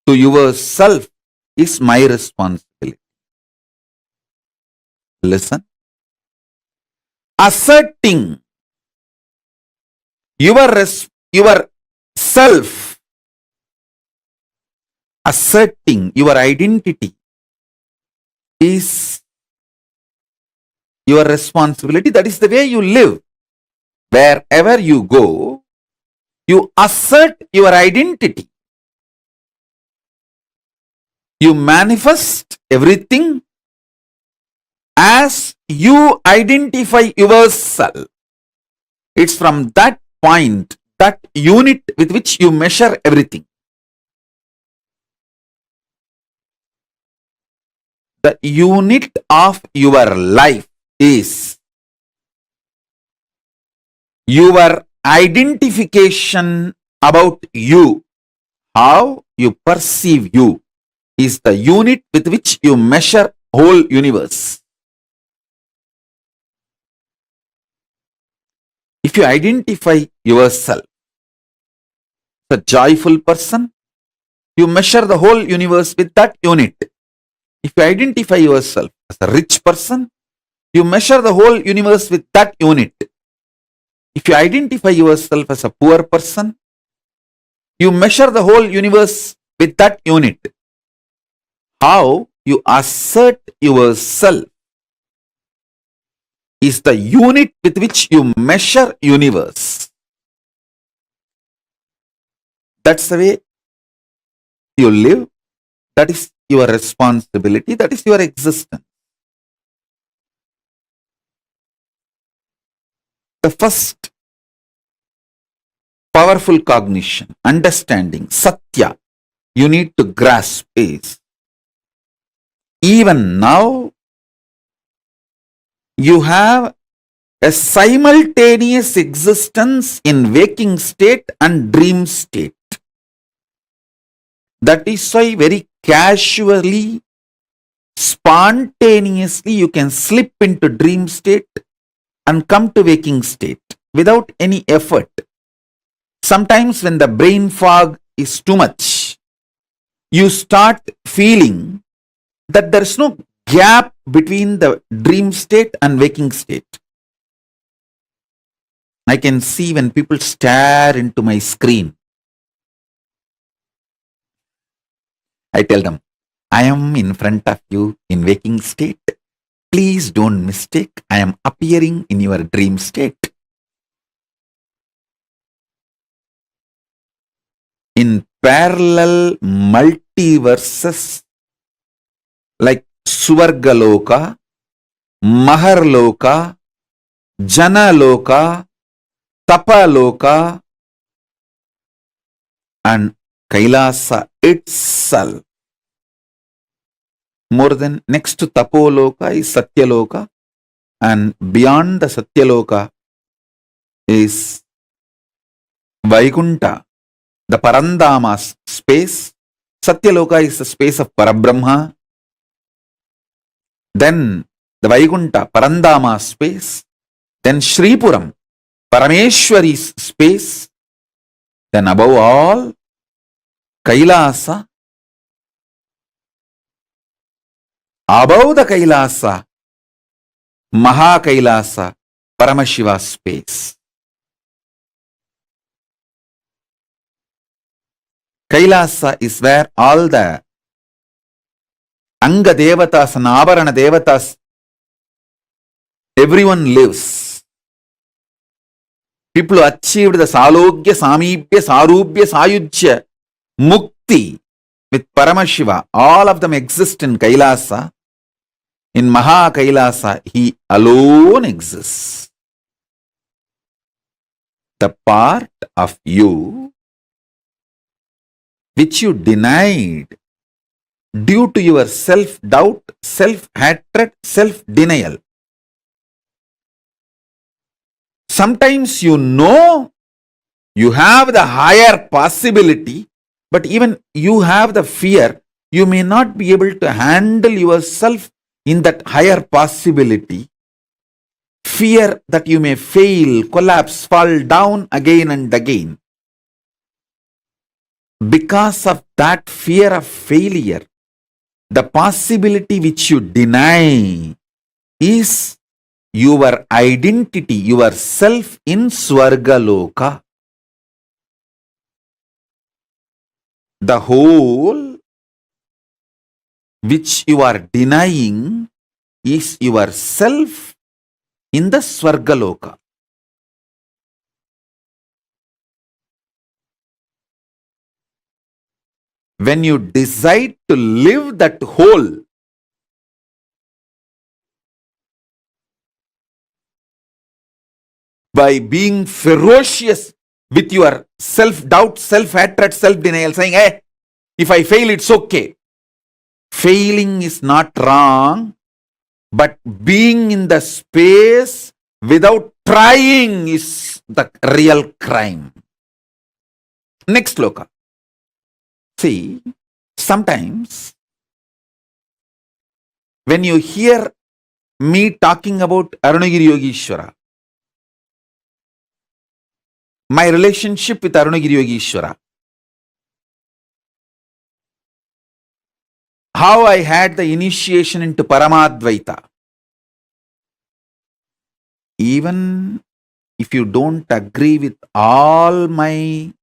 Speaker 5: to yourself is my responsibility. Listen. Asserting your self, asserting your identity is your responsibility. That is the way you live. Wherever you go, you assert your identity. You manifest everything as you identify yourself. It's from that point, that unit with which you measure everything. The unit of your life is your identification about you. How you perceive you is the unit with which you measure whole universe. If you identify yourself as a joyful person, you measure the whole universe with that unit. If you identify yourself as a rich person, you measure the whole universe with that unit. If you identify yourself as a poor person, you measure the whole universe with that unit. How you assert yourself is the unit with which you measure universe. That's the way you live. That is your responsibility. That is your existence. The first powerful cognition, understanding, satya, you need to grasp is, even now, you have a simultaneous existence in waking state and dream state. That is why very casually spontaneously you can slip into dream state and come to waking state without any effort. Sometimes when the brain fog is too much, you start feeling that there is no gap between the dream state and waking state. I can see when people stare into my screen, I tell them, I am in front of you in waking state. Please don't mistake, I am appearing in your dream state. In parallel multiverses like Swargaloka, Maharloka, Janaloka, Tapaloka, and Kailasa itself. More than next to Tapoloka is Satyaloka, and beyond the Satyaloka is Vaikunta, the Parandama space. Satyaloka is the space of Parabrahma. Then the Vaikunta, Parandama space. Then Shripuram, Parameshwari's space. Then above all, Kailasa. Above the Kailasa, Mahakailasa, Paramashiva space. Kailasa is where all the Anga Devatas and Avarana Devatas, everyone lives. People who achieved the Salogya, Samibhya, Sarubhya, Sayujya, Mukti with Paramashiva, all of them exist in Kailasa. In Mahakailasa, he alone exists. The part of you which you denied due to your self-doubt, self-hatred, self-denial. Sometimes you know you have the higher possibility, but even you have the fear, you may not be able to handle yourself in that higher possibility. Fear that you may fail, collapse, fall down again and again. Because of that fear of failure, the possibility which you deny is your identity, your self in Swargaloka. The whole which you are denying is yourself in the Swargaloka. When you decide to live that whole, by being ferocious with your self-doubt, self-hatred, self-denial, saying, hey, if I fail, it's okay. Failing is not wrong, but being in the space without trying is the real crime. Next sloka. See, sometimes when you hear me talking about Arunagiri Yogeshwara, my relationship with Arunagiri Yogeshwara, how I had the initiation into Paramadvaita. Even if you don't agree with all my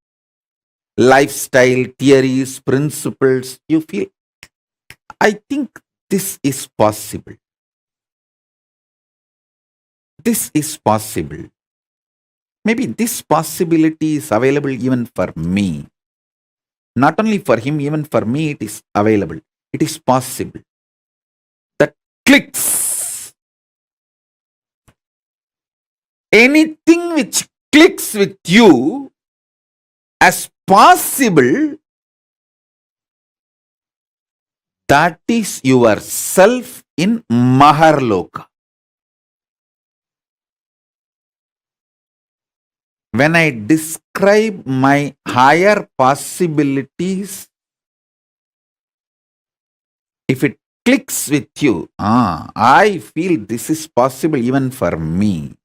Speaker 5: lifestyle, theories, principles, you feel, I think this is possible. This is possible. Maybe this possibility is available even for me. Not only for him, even for me it is available. It is possible. That clicks. Anything which clicks with you as possible, that is yourself in Maharloka. When I describe my higher possibilities, if it clicks with you, I feel this is possible even for me.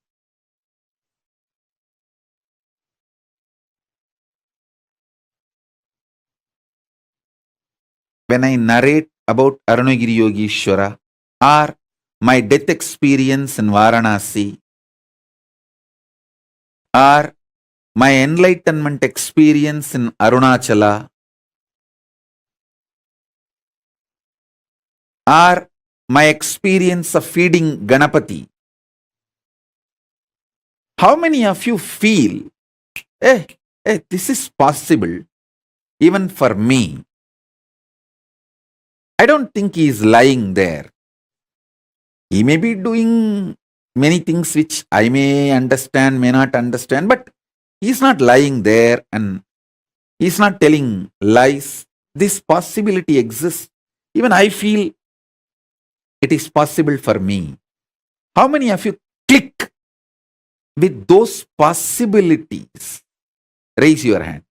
Speaker 5: When I narrate about Arunagiri Yogeshwara or my death experience in Varanasi or my enlightenment experience in Arunachala or my experience of feeding Ganapati, how many of you feel, this is possible even for me? I don't think he is lying there. He may be doing many things which I may understand, may not understand, but he is not lying there and he is not telling lies. This possibility exists. Even I feel it is possible for me. How many of you click with those possibilities? Raise your hand.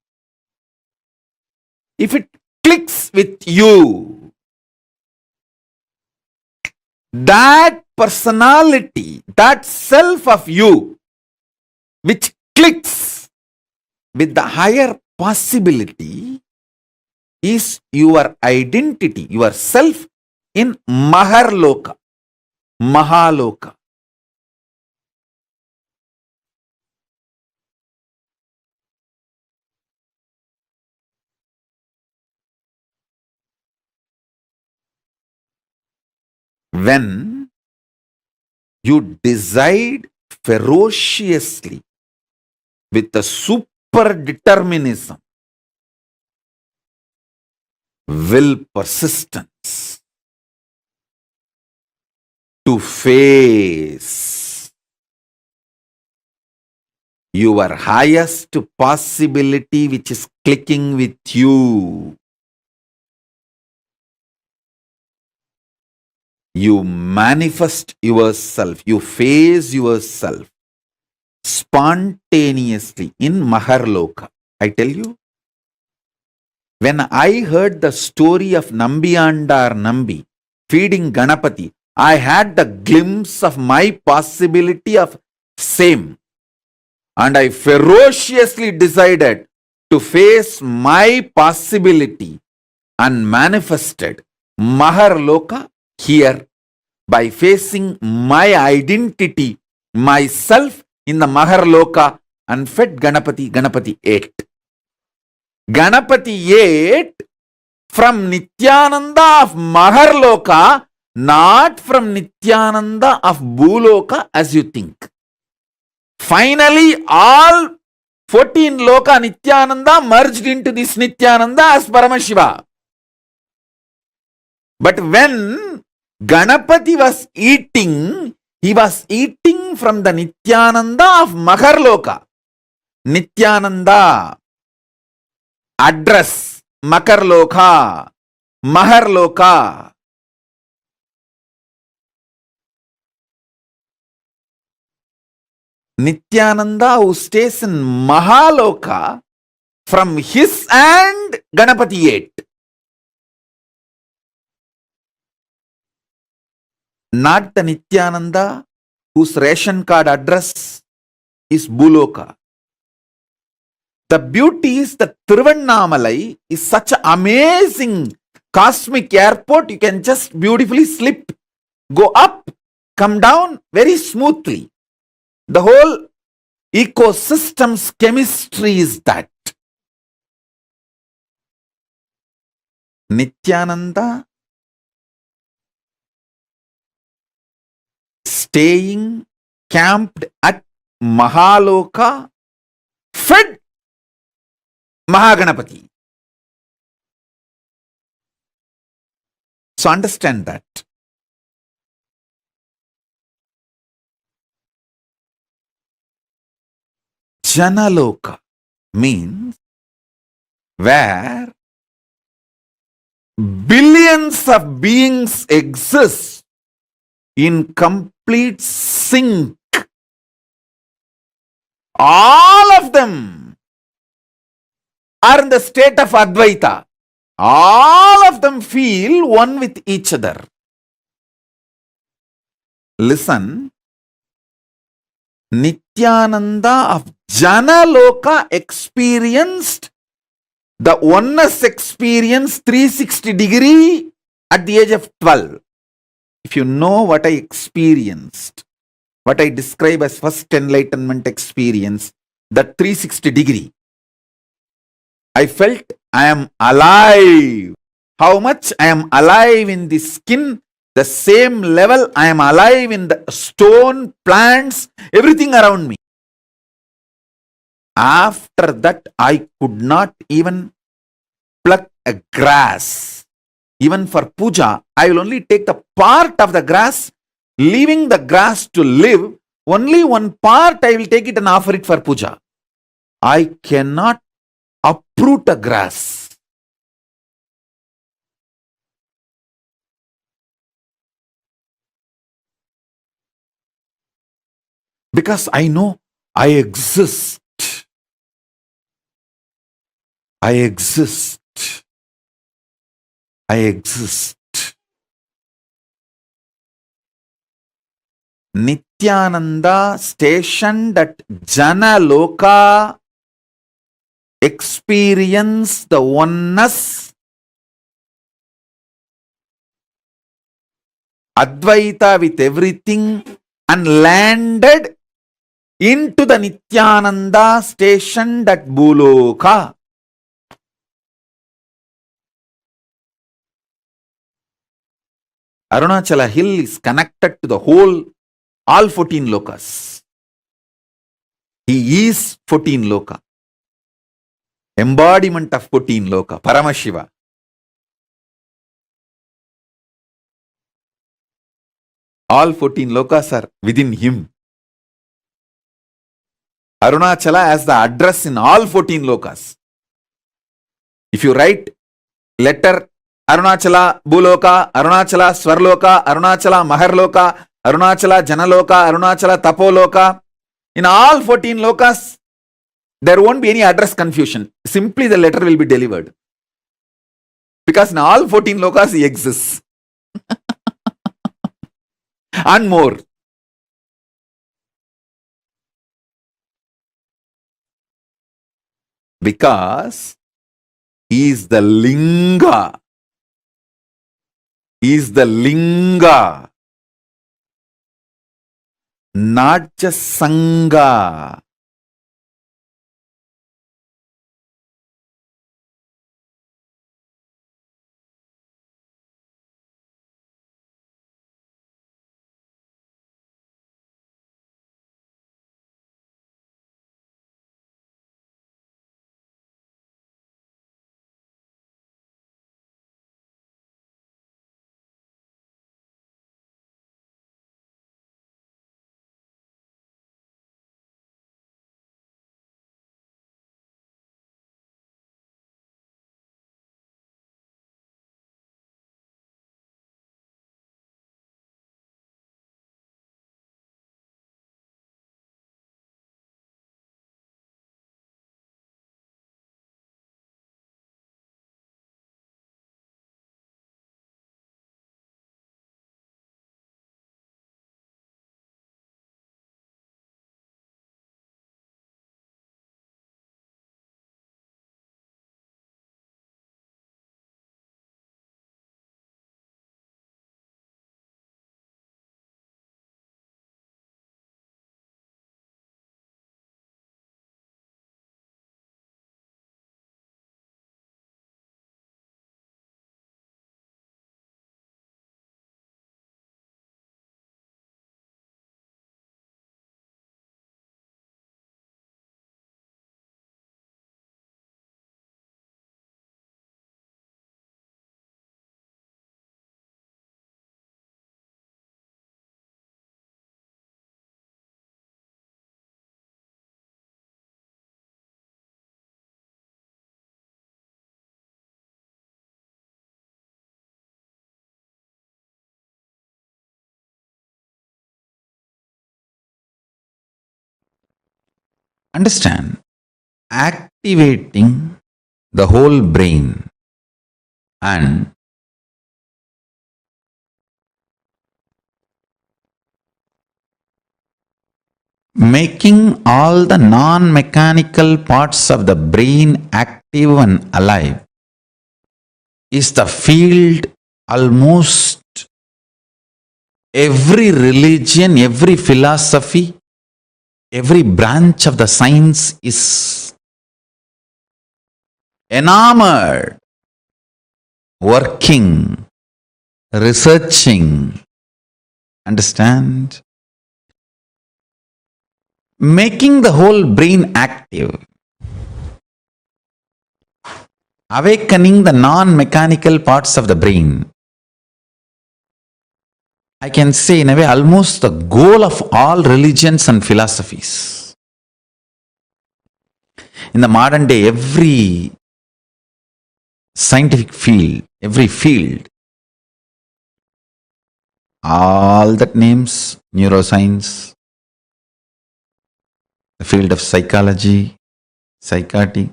Speaker 5: If it clicks with you, that personality, that self of you, which clicks with the higher possibility, is your identity, your self in Maharloka, Mahaloka. When you decide ferociously with a super determinism, will persistence to face your highest possibility which is clicking with you, you manifest yourself, you face yourself spontaneously in Maharloka. I tell you, when I heard the story of Nambiyandar Nambi feeding Ganapati, I had the glimpse of my possibility of same. And I ferociously decided to face my possibility and manifested Maharloka here by facing my identity, myself in the Maharloka, and fed Ganapati. Ganapati ate. Ganapati ate from Nithyananda of Maharloka, not from Nithyananda of Bhuloka as you think. Finally, all 14 Loka Nithyananda merged into this Nithyananda as Paramashiva. But when Ganapati was eating, he was eating from the Nithyananda of Maharloka. Nithyananda, address, Makarloka, Maharloka. Nithyananda who stays in Mahaloka, from his hand Ganapati ate. Not the Nithyananda whose ration card address is Bhuloka. The beauty is that Tiruvannamalai is such an amazing cosmic airport. You can just beautifully slip, go up, come down very smoothly. The whole ecosystem's chemistry is that. Nithyananda staying camped at Mahaloka, fed Mahaganapati. So understand that. Janaloka means where billions of beings exist in complete sync. All of them are in the state of Advaita. All of them feel one with each other. listen, Nithyananda of Janaloka experienced the oneness experience 360 degree at the age of 12. If you know what I experienced, what I describe as first enlightenment experience, that 360 degree, I felt I am alive. How much I am alive in the skin, the same level I am alive in the stone, plants, everything around me. After that, I could not even pluck a grass. Even for puja, I will only take the part of the grass, leaving the grass to live. Only one part I will take it and offer it for puja. I cannot uproot a grass. Because I know I exist. I exist. I exist. Nithyananda stationed at Janaloka experience the oneness, Advaita with everything, and landed into the Nithyananda stationed at Bhuloka. Arunachala hill is connected to the whole, all 14 lokas. He is 14 loka. Embodiment of 14 loka, Paramashiva. All 14 lokas are within him. Arunachala has the address in all 14 lokas. If you write letter Arunachala Bhuloka, Arunachala Swarloka, Arunachala Maharloka, Arunachala Janaloka, Arunachala Tapoloka, in all 14 lokas, there won't be any address confusion. Simply the letter will be delivered. Because in all 14 lokas he exists. And more. Because he is the Linga. He is the Linga. Not just Sangha. Understand? Activating the whole brain and making all the non-mechanical parts of the brain active and alive, is the field almost every religion, every philosophy, every branch of the science is enamored, working, researching. Understand? Making the whole brain active. Awakening the non-mechanical parts of the brain. I can say in a way almost the goal of all religions and philosophies. In the modern day, every scientific field, every field, all that names, neuroscience, the field of psychology, psychiatry,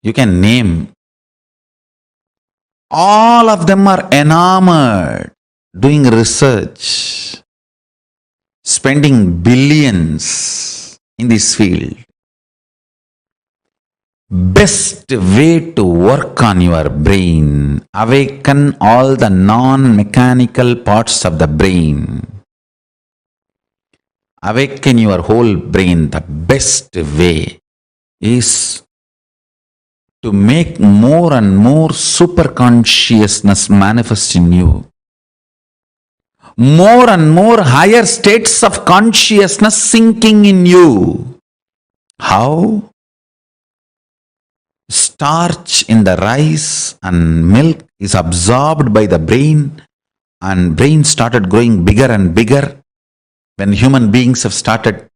Speaker 5: you can name. All of them are enamored, doing research, spending billions in this field. Best way to work on your brain, awaken all the non-mechanical parts of the brain. Awaken your whole brain. The best way is to make more and more super consciousness manifest in you. More and more higher states of consciousness sinking in you. How? Starch in the rice and milk is absorbed by the brain, and brain started growing bigger and bigger when human beings have started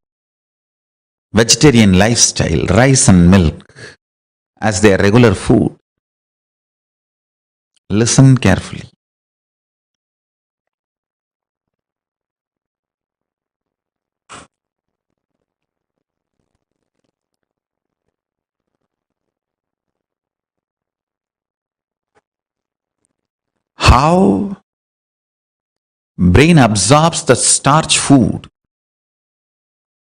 Speaker 5: vegetarian lifestyle, rice and milk as their regular food. Listen carefully. How brain absorbs the starch food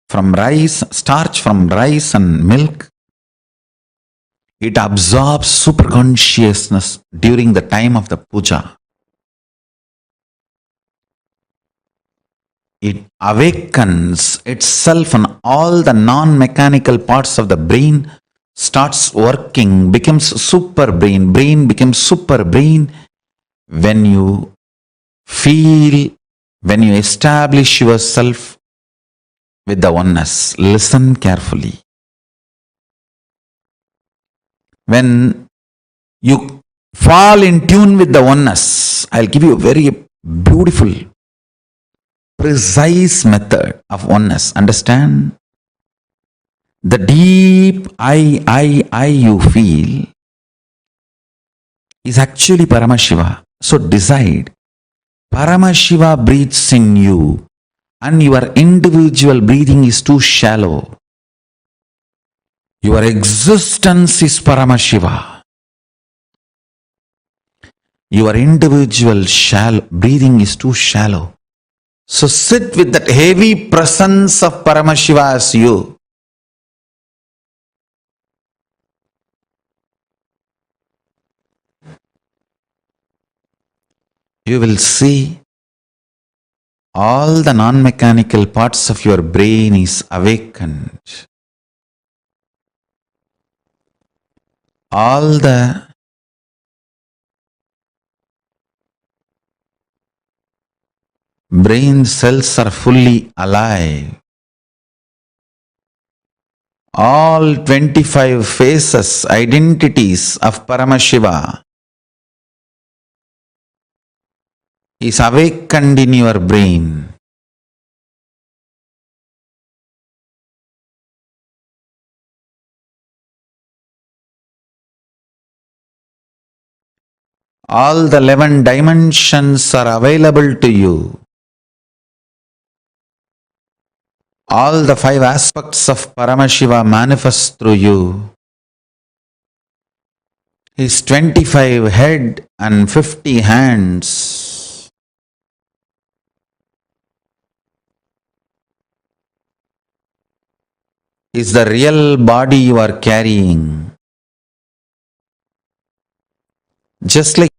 Speaker 5: from rice, starch from rice and milk. It absorbs superconsciousness during the time of the puja. It awakens itself and all the non-mechanical parts of the brain starts working, becomes super brain. Brain becomes super brain when you feel, when you establish yourself with the oneness. Listen carefully. When you fall in tune with the oneness, I'll give you a very beautiful, precise method of oneness. Understand? The deep I you feel is actually Paramashiva. So decide, Paramashiva breathes in you and your individual breathing is too shallow. Your existence is Paramashiva. Your individual breathing is too shallow. So sit with that heavy presence of Paramashiva as you. You will see all the non-mechanical parts of your brain is awakened. All the brain cells are fully alive. All 25 faces, identities of Paramashiva is awakened in your brain. All the 11 dimensions are available to you. All the 5 aspects of Paramashiva manifest through you. His 25 head and 50 hands. is the real body you are carrying. Just like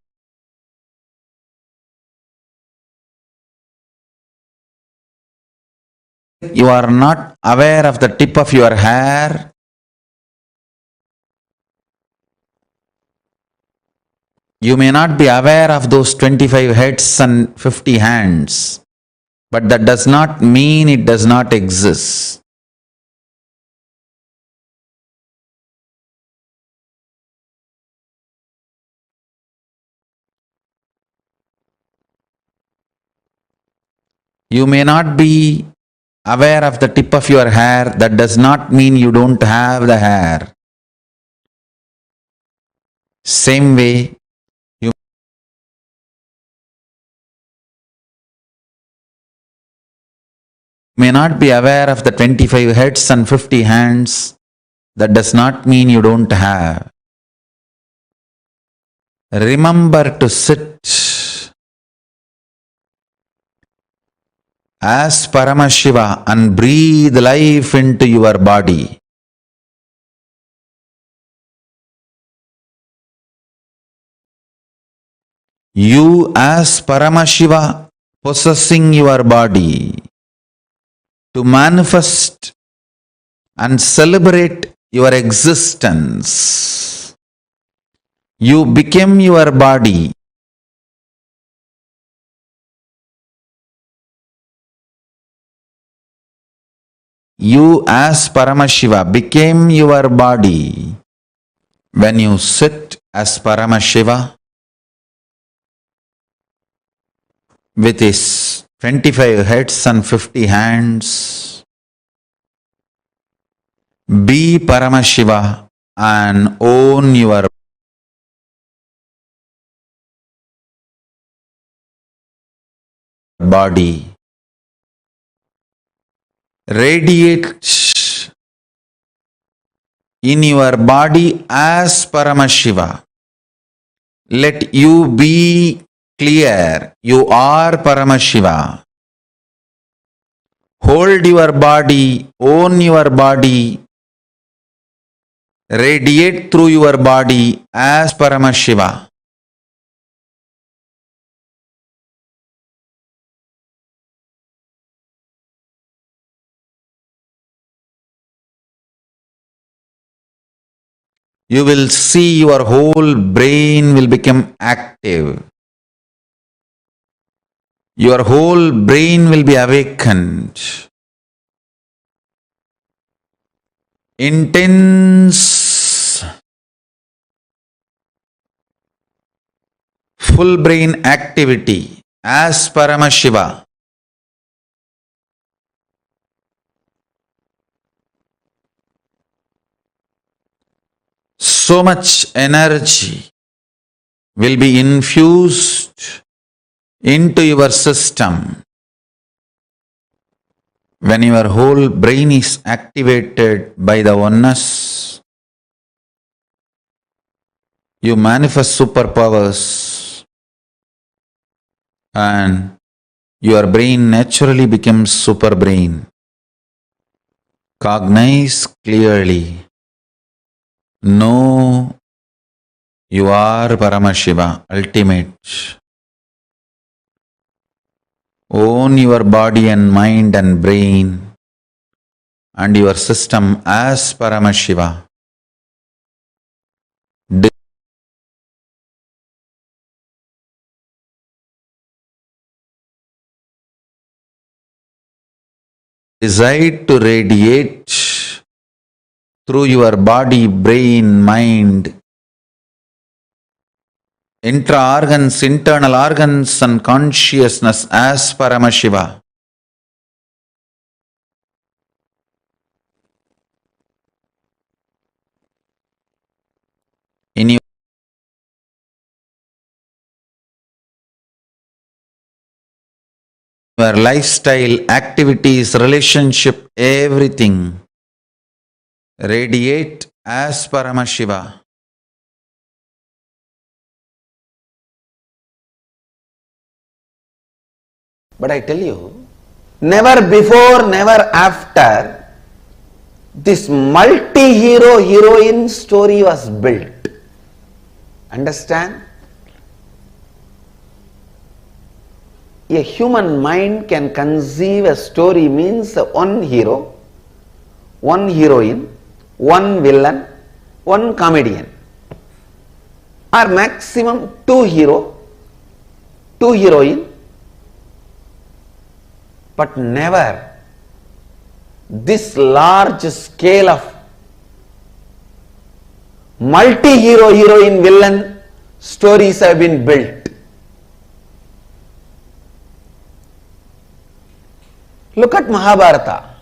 Speaker 5: you are not aware of the tip of your hair, you may not be aware of those 25 heads and 50 hands, but that does not mean it does not exist. You may not be aware of the tip of your hair, that does not mean you don't have the hair. Same way, you may not be aware of the 25 heads and 50 hands, that does not mean you don't have. Remember to sit as Paramashiva and breathe life into your body. You as Paramashiva possessing your body to manifest and celebrate your existence. You became your body. You as Paramashiva became your body. When you sit as Paramashiva with his 25 heads and 50 hands, be Paramashiva and own your body. Radiate in your body as Paramashiva. Let you be clear, you are Paramashiva. Hold your body, own your body, radiate through your body as Paramashiva. You will see your whole brain will become active. Your whole brain will be awakened. Intense full brain activity as Paramashiva. So much energy will be infused into your system. When your whole brain is activated by the oneness, you manifest superpowers and your brain naturally becomes super brain. Cognize clearly. Know you are Paramashiva, ultimate. Own your body and mind and brain and your system as Paramashiva. Decide to radiate through your body, brain, mind, intra-organs, internal organs and consciousness as Paramashiva. In your lifestyle, activities, relationship, everything, radiate as Paramashiva.
Speaker 10: But I tell you, never before, never after, this multi-hero heroine story was built. Understand? A human mind can conceive a story means one hero, one heroine, one villain, one comedian, or maximum two hero, two heroine, but never this large scale of multi-hero, heroine, villain stories have been built. Look at Mahabharata.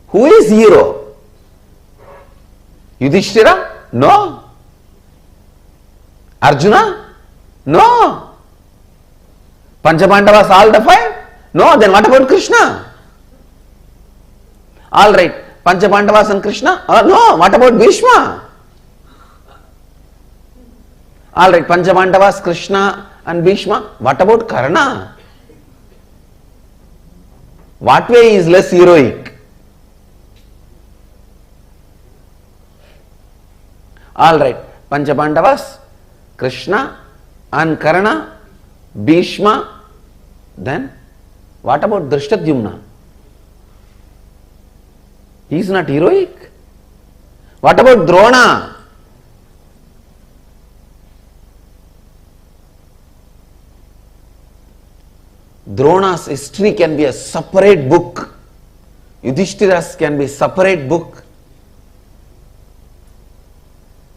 Speaker 10: Who is hero? Yudhishthira? No. Arjuna? No. Panchapandavas all the five? No. Then what about Krishna? All right. Panchapandavas and Krishna? No. What about Bhishma? All right. Panchapandavas, Krishna and Bhishma. What about Karna? What way is less heroic? All right, Panchapandavas, Krishna and Karna, Bhishma. Then what about Drishtadyumna? He is not heroic. What about Drona? Drona's history can be a separate book. Yudhishthira's can be a separate book.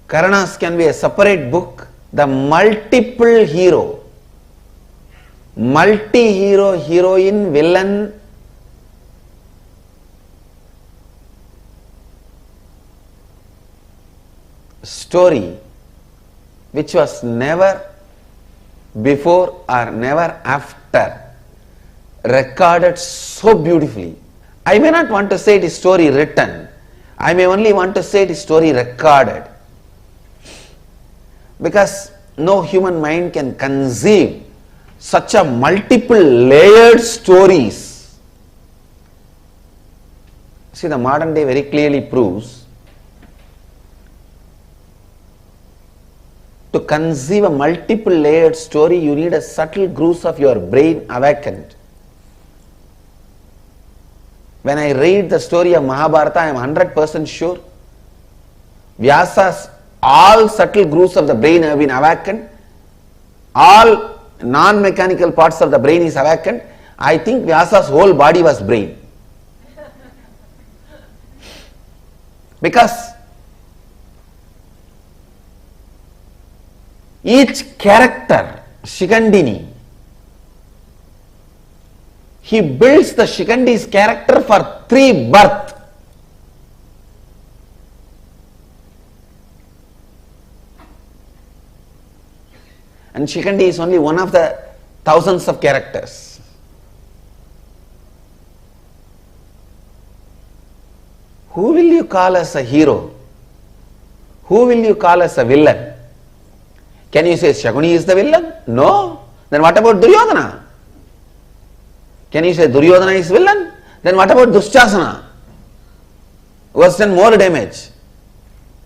Speaker 10: Karna's can be a separate book. The multiple hero, multi-hero, heroine, villain, story which was never before or never after recorded so beautifully. I may not want to say it is story written. I may only want to say it is story recorded. Because no human mind can conceive such a multiple layered stories. See, the modern day very clearly proves to conceive a multiple layered story, you need a subtle grooves of your brain awakened. When I read the story of Mahabharata, I am 100% sure Vyasa's all subtle grooves of the brain have been awakened. All non-mechanical parts of the brain is awakened. I think Vyasa's whole body was brain. Because each character, Shikandini, he builds the Shikandi's character for 3 births. And Shikandi is only one of the thousands of characters. Who will you call as a hero? Who will you call as a villain? Can you say Shakuni is the villain? No. Then what about Duryodhana? Can you say Duryodhana is villain? Then what about Dushasana? Who has done more damage?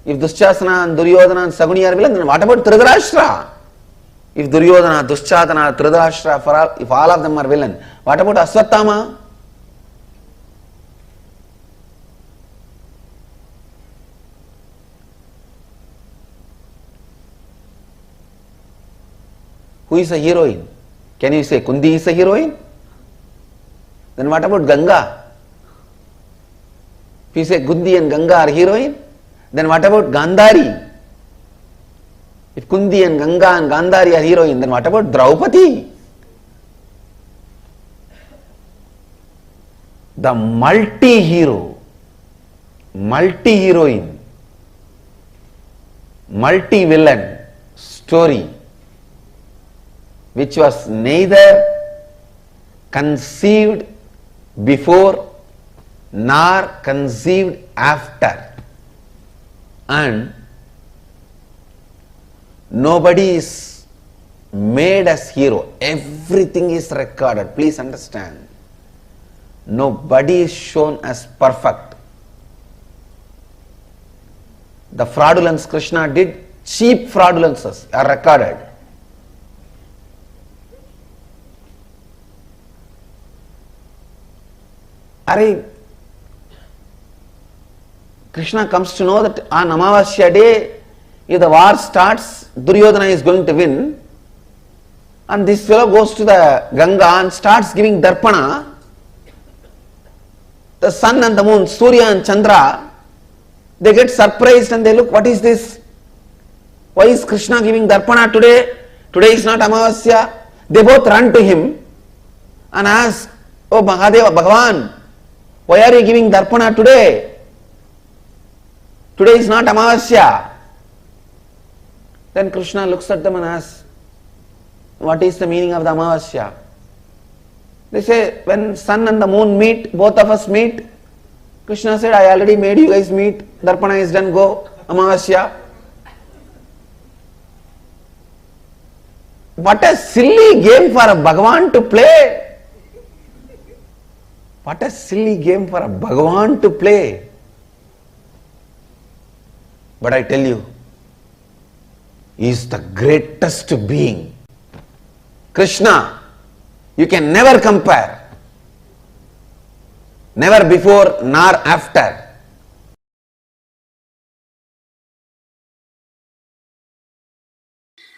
Speaker 10: If Dushasana and Duryodhana and Saguni are villain, then what about Dhritarashtra? If Duryodhana, Dushasana, Dhritarashtra, if all of them are villain, what about Aswathama? Who is a heroine? Can you say Kundi is a heroine? Then what about Ganga? If you say Kundi and Ganga are heroine, then what about Gandhari? If Kundi and Ganga and Gandhari are heroine, then what about Draupadi? The multi-hero, multi-heroine, multi-villain story, which was neither conceived before nor conceived after, and nobody is made as hero. Everything is recorded. Please understand. Nobody is shown as perfect. The fraudulence Krishna did, cheap fraudulences are recorded. Krishna comes to know that on Amavasya day, if the war starts, Duryodhana is going to win, and this fellow goes to the Ganga and starts giving darpana. The sun and the moon, Surya and Chandra, they get surprised and they look, what is this? Why is Krishna giving darpana today? Today is not Amavasya. They both run to him and ask, oh Mahadeva, Bhagavān, why are you giving darpana today? Today is not Amavasya. Then Krishna looks at them and asks, what is the meaning of the Amavasya? They say, when sun and the moon meet, both of us meet. Krishna said, I already made you guys meet. Darpana is done, go. Amavasya. What a silly game for a Bhagavān to play. What a silly game for a Bhagavān to play. But I tell you, he is the greatest being. Krishna, you can never compare. Never before nor after.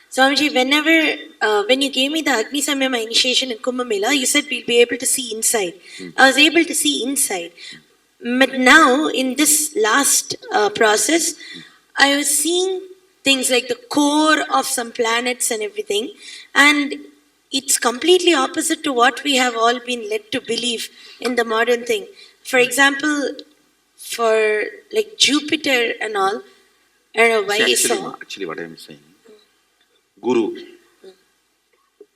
Speaker 11: Swamiji, when you gave me the Agni Samyama initiation in Kumbh Mela, you said we'll be able to see inside. I was able to see inside. But now, in this last process, I was seeing things like the core of some planets and everything, and it's completely opposite to what we have all been led to believe in the modern thing. For example, for like Jupiter and all, I don't know why
Speaker 5: Actually, what I am saying, Guru,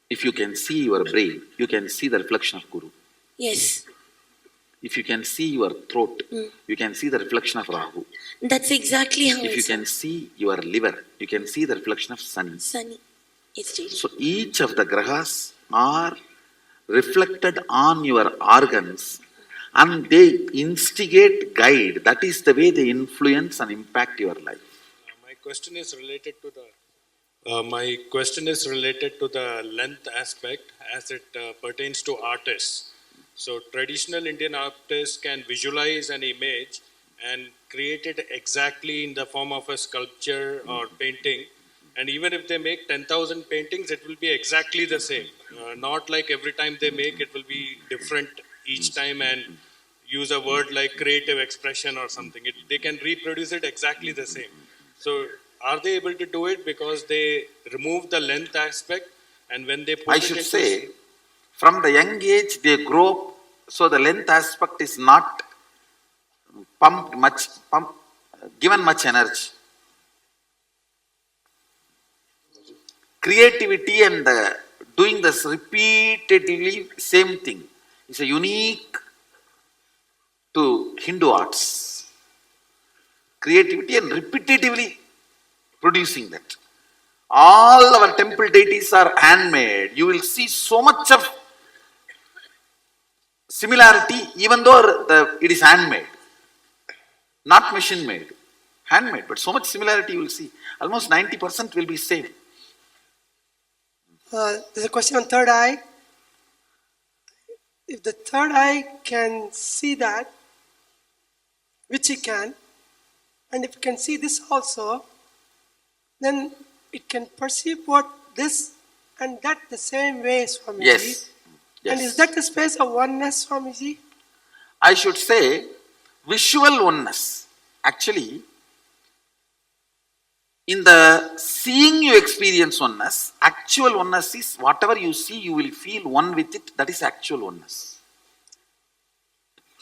Speaker 5: if you can see your brain, you can see the reflection of Guru.
Speaker 11: Yes.
Speaker 5: If you can see your throat, you can see the reflection of Rahu.
Speaker 11: That's exactly how
Speaker 5: If you can see your liver, you can see the reflection of Sunny.
Speaker 11: Sunny. It's really.
Speaker 5: So each of the grahas are reflected on your organs and they instigate, guide. That is the way they influence and impact your life.
Speaker 12: My question is related to the length aspect as it pertains to artists. So traditional Indian artists can visualize an image and create it exactly in the form of a sculpture or painting. And even if they make 10,000 paintings, it will be exactly the same. Not like every time they make, it will be different each time and use a word like creative expression or something. They can reproduce it exactly the same. So are they able to do it because they remove the length aspect, and when they put
Speaker 5: I should say, from the young age they grow up, so the length aspect is not given much energy. Creativity and doing this repeatedly same thing is a unique to Hindu arts. Creativity and repetitively producing that. All our temple deities are handmade. You will see so much of similarity even though it is handmade. Not machine made. Handmade, but so much similarity you will see. Almost 90% will be same.
Speaker 13: There's a question on third eye. If the third eye can see that, which it can, and if it can see this also, then it can perceive what this and that the same way, Swamiji.
Speaker 5: Yes.
Speaker 13: And is that the space of oneness, Swamiji?
Speaker 5: I should say visual oneness. Actually, in the seeing you experience oneness, actual oneness is whatever you see, you will feel one with it. That is actual oneness.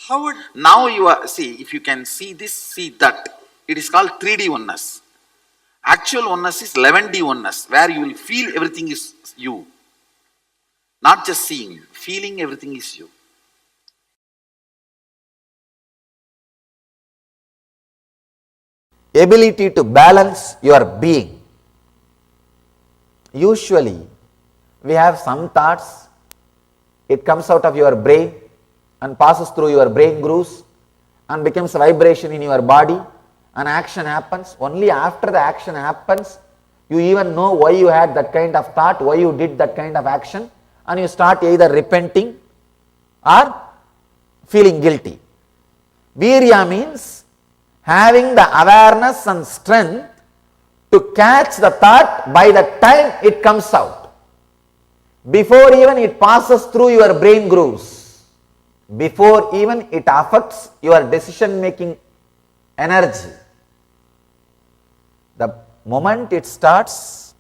Speaker 13: How would...
Speaker 5: Now you are, see, if you can see this, see that. It is called 3D oneness. Actual oneness is 11D oneness, where you will feel everything is you. Not just seeing, feeling everything is you.
Speaker 10: Ability to balance your being. Usually, we have some thoughts, it comes out of your brain and passes through your brain grooves and becomes a vibration in your body an action happens, only after the action happens, you even know why you had that kind of thought, why you did that kind of action, and you start either repenting or feeling guilty. Virya means having the awareness and strength to catch the thought by the time it comes out, before even it passes through your brain grooves, before even it affects your decision making energy. The moment it starts,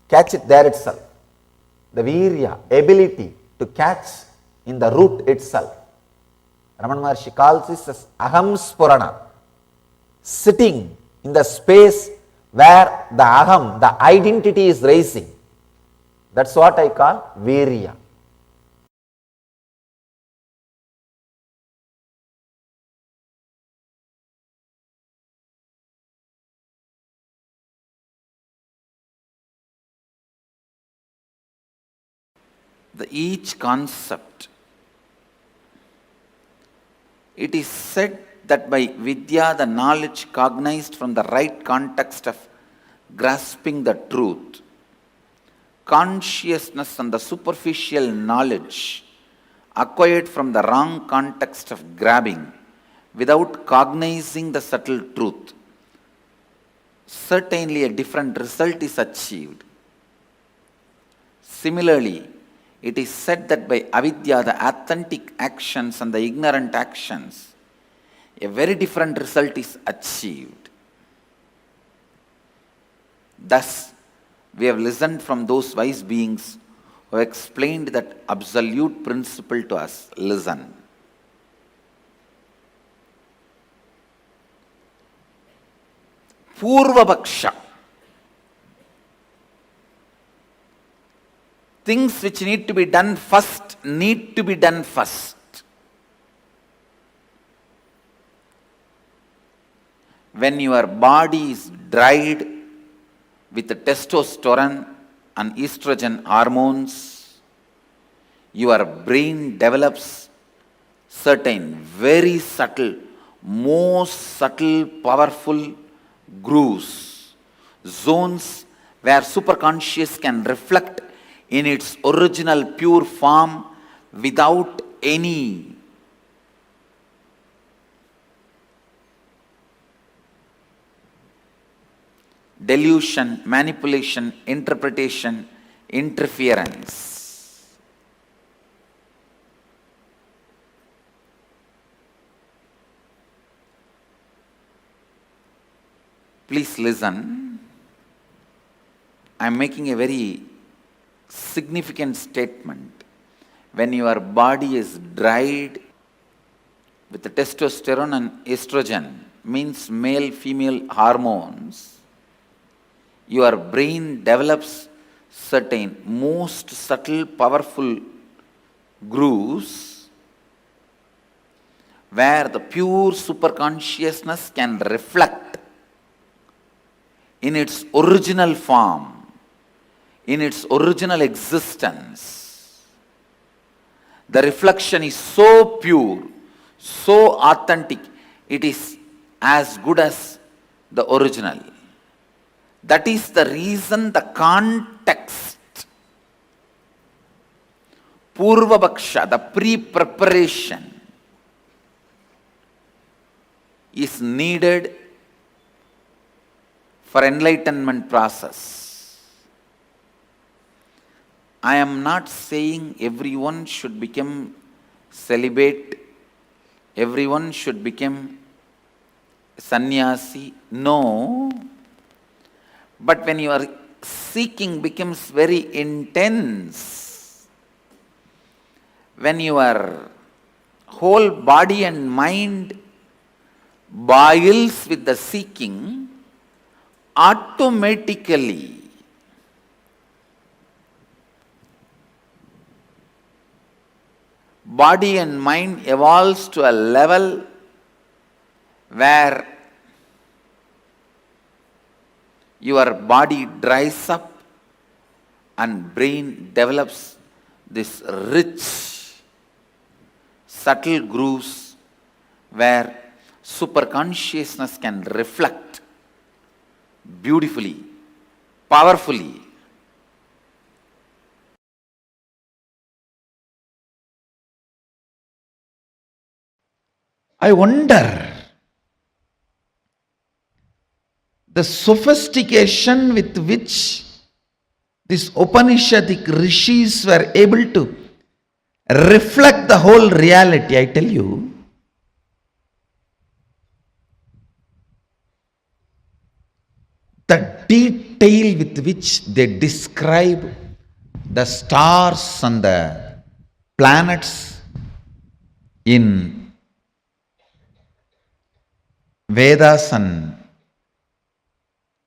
Speaker 10: catch it there itself. The virya, ability to catch in the root itself. Ramana Maharshi calls this as aham spurana, sitting in the space where the aham, the identity is rising. That's what I call virya.
Speaker 5: Each concept, it is said that by vidya, the knowledge cognized from the right context of grasping the truth, consciousness and the superficial knowledge acquired from the wrong context of grabbing without cognizing the subtle truth, certainly a different result is achieved. Similarly, it is said that by avidya, the authentic actions and the ignorant actions, a very different result is achieved. Thus, we have listened from those wise beings who have explained that absolute principle to us. Listen. Purvabhaksha. Things which need to be done first need to be done first. When your body is dried with the testosterone and estrogen hormones, your brain develops certain very subtle, most subtle, powerful grooves, zones where superconscious can reflect in its original pure form without any delusion, manipulation, interpretation, interference. Please listen. I am making a very significant statement. When your body is dried with the testosterone and estrogen, means male female hormones, your brain develops certain most subtle powerful grooves where the pure superconsciousness can reflect in its original form, in its original existence. The reflection is so pure, so authentic, it is as good as the original. That is the reason the context, Purvabhaksha, the pre-preparation, is needed for enlightenment process. I am not saying everyone should become celibate, everyone should become sannyasi. No. But when your seeking becomes very intense, when your whole body and mind boils with the seeking, automatically body and mind evolves to a level where your body dries up and brain develops this rich, subtle grooves where Superconsciousness can reflect beautifully, powerfully. I wonder the sophistication with which these Upanishadic rishis were able to reflect the whole reality. I tell you, the detail with which they describe the stars and the planets in Vedas and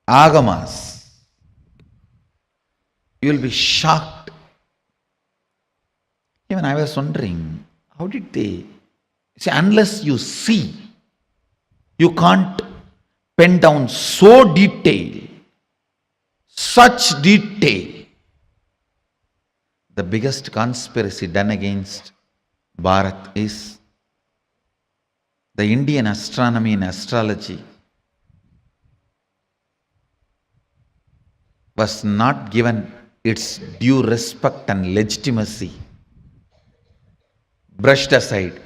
Speaker 5: Agamas, you will be shocked. Even I was wondering, how did they see? Unless you see, you can't pen down so detail, such detail. The biggest conspiracy done against Bharat is the Indian astronomy and astrology was not given its due respect and legitimacy, brushed aside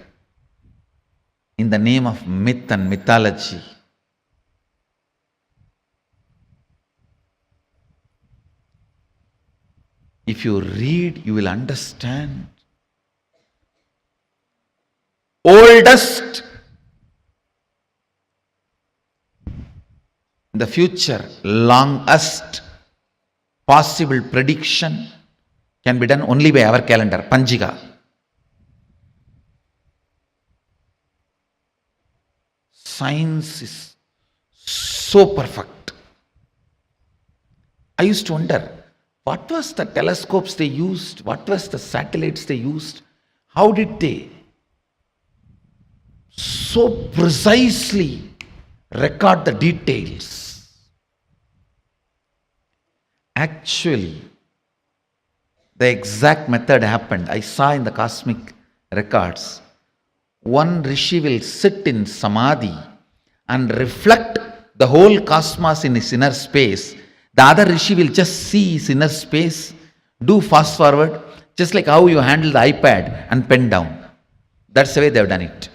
Speaker 5: in the name of myth and mythology. If you read, you will understand. Oldest in the future, longest possible prediction can be done only by our calendar, Panjiga. Science is so perfect. I used to wonder, what was the telescopes they used? What was the satellites they used? How did they so precisely record the details? Actually, the exact method happened. I saw in the cosmic records. One rishi will sit in samadhi and reflect the whole cosmos in his inner space. The other rishi will just see his inner space, do fast forward, just like how you handle the iPad and pen down. That's the way they have done it.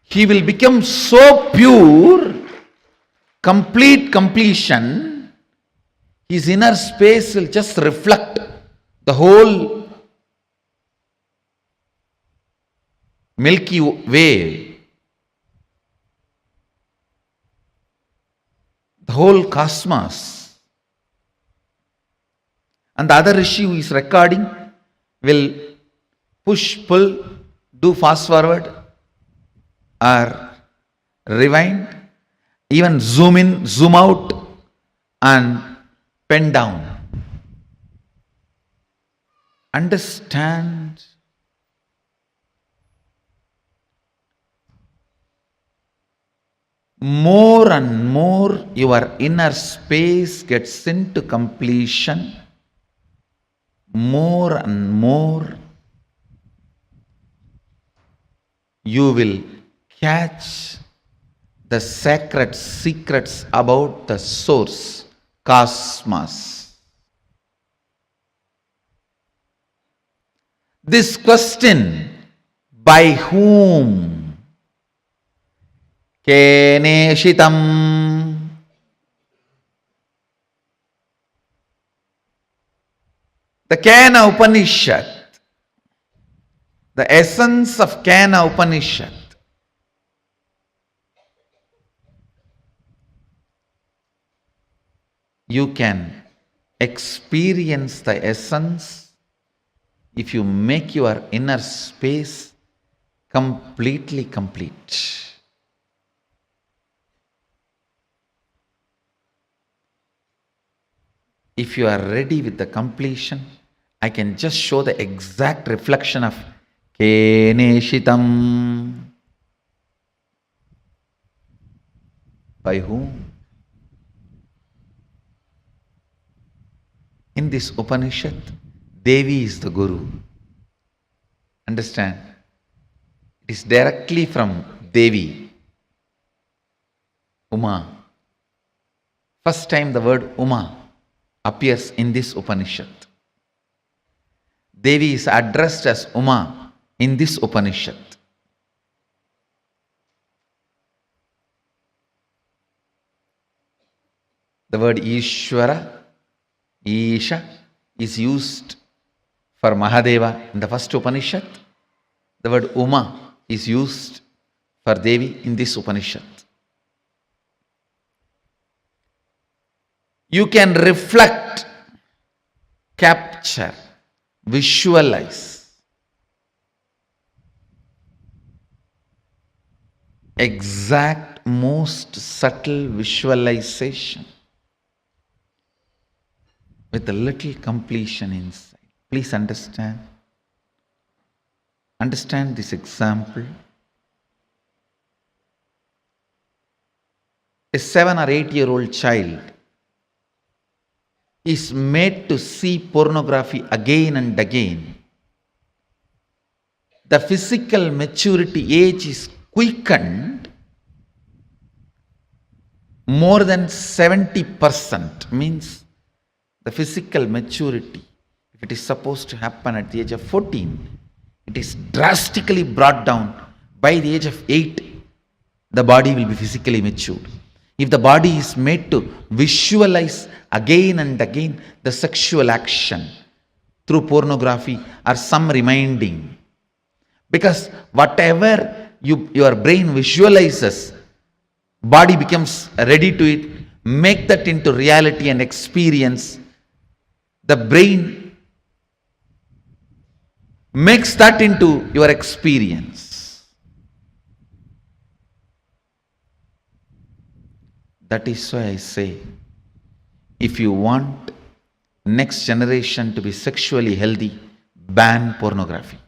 Speaker 5: He will become so pure, complete completion, his inner space will just reflect the whole Milky Way, the whole cosmos. And the other rishi who is recording will push, pull, do fast forward or rewind, even zoom in, zoom out and pen down. Understand? More and more your inner space gets into completion, more and more you will catch the sacred secrets about the source, cosmos. This question, by whom? Keneshitam. The Kena Upanishad, the essence of Kena Upanishad, you can experience the essence if you make your inner space completely complete. If you are ready with the completion, I can just show the exact reflection of Keneshitam. By whom? In this Upanishad, Devi is the Guru. Understand? It is directly from Devi, Uma. First time the word Uma appears in this Upanishad. Devi is addressed as Uma in this Upanishad. The word Ishvara, Isha, is used for Mahadeva in the first Upanishad. The word Uma is used for Devi in this Upanishad. You can reflect, capture, visualize exact, most subtle visualization with a little completion inside. Please understand. Understand this example. A 7 or 8-year-old child is made to see pornography again and again. The physical maturity age is quickened more than 70%, means the physical maturity, if it is supposed to happen at the age of 14, it is drastically brought down. By the age of 8, the body will be physically matured. If the body is made to visualize again and again the sexual action through pornography or some reminding, because whatever your brain visualizes, body becomes ready to it, make that into reality and experience. The brain makes that into your experience. That is why I say, if you want next generation to be sexually healthy, ban pornography.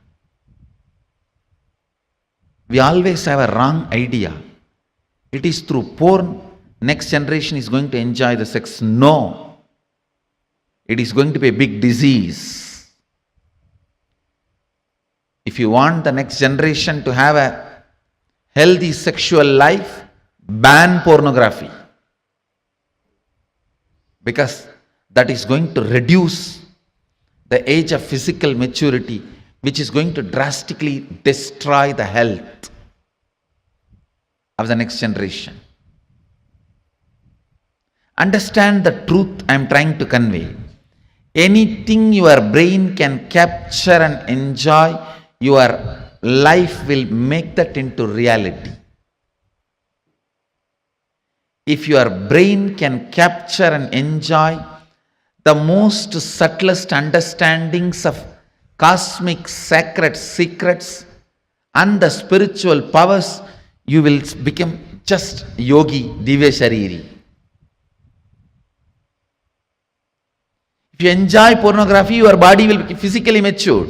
Speaker 5: We always have a wrong idea. It is through porn next generation is going to enjoy the sex. No. It is going to be a big disease. If you want the next generation to have a healthy sexual life, ban pornography. Because that is going to reduce the age of physical maturity, which is going to drastically destroy the health of the next generation. Understand the truth I am trying to convey. Anything your brain can capture and enjoy, your life will make that into reality. If your brain can capture and enjoy the most subtlest understandings of cosmic sacred secrets and the spiritual powers, you will become just yogi, divya shariri. If you enjoy pornography, your body will be physically matured.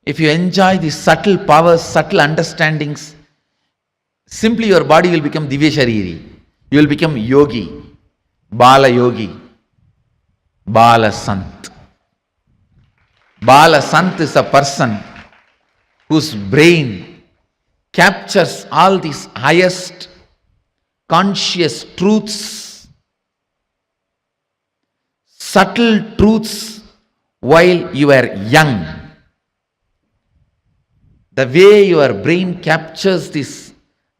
Speaker 5: If you enjoy the subtle powers, subtle understandings, simply your body will become divya shariri. You will become yogi, bala yogi, bala sant. Bala sant is a person whose brain captures all these highest conscious truths, subtle truths while you are young. The way your brain captures these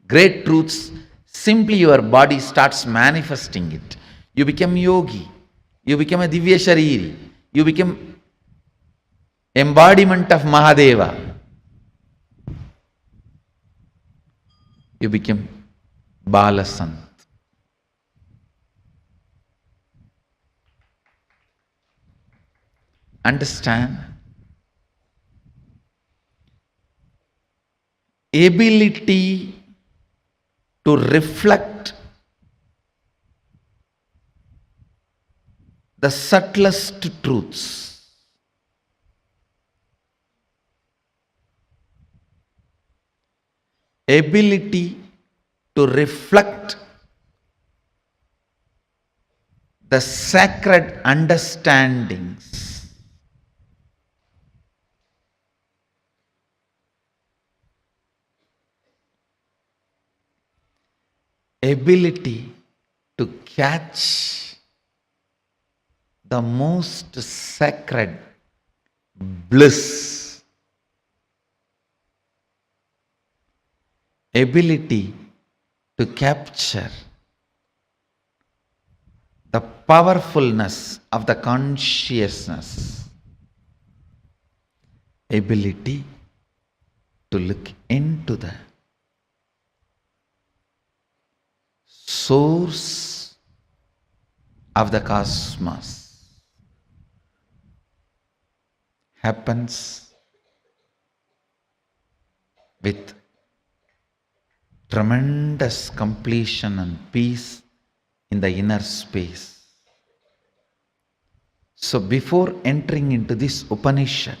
Speaker 5: great truths, simply your body starts manifesting it. You become yogi. You become a divya shariri. You become embodiment of Mahadeva. You become Bala Sant. Understand? Ability to reflect the subtlest truths. Ability to reflect the sacred understandings ability to catch the most sacred bliss, ability to capture the powerfulness of the consciousness, ability to look into the source of the cosmos happens with tremendous completion and peace in the inner space. So before entering into this Upanishad,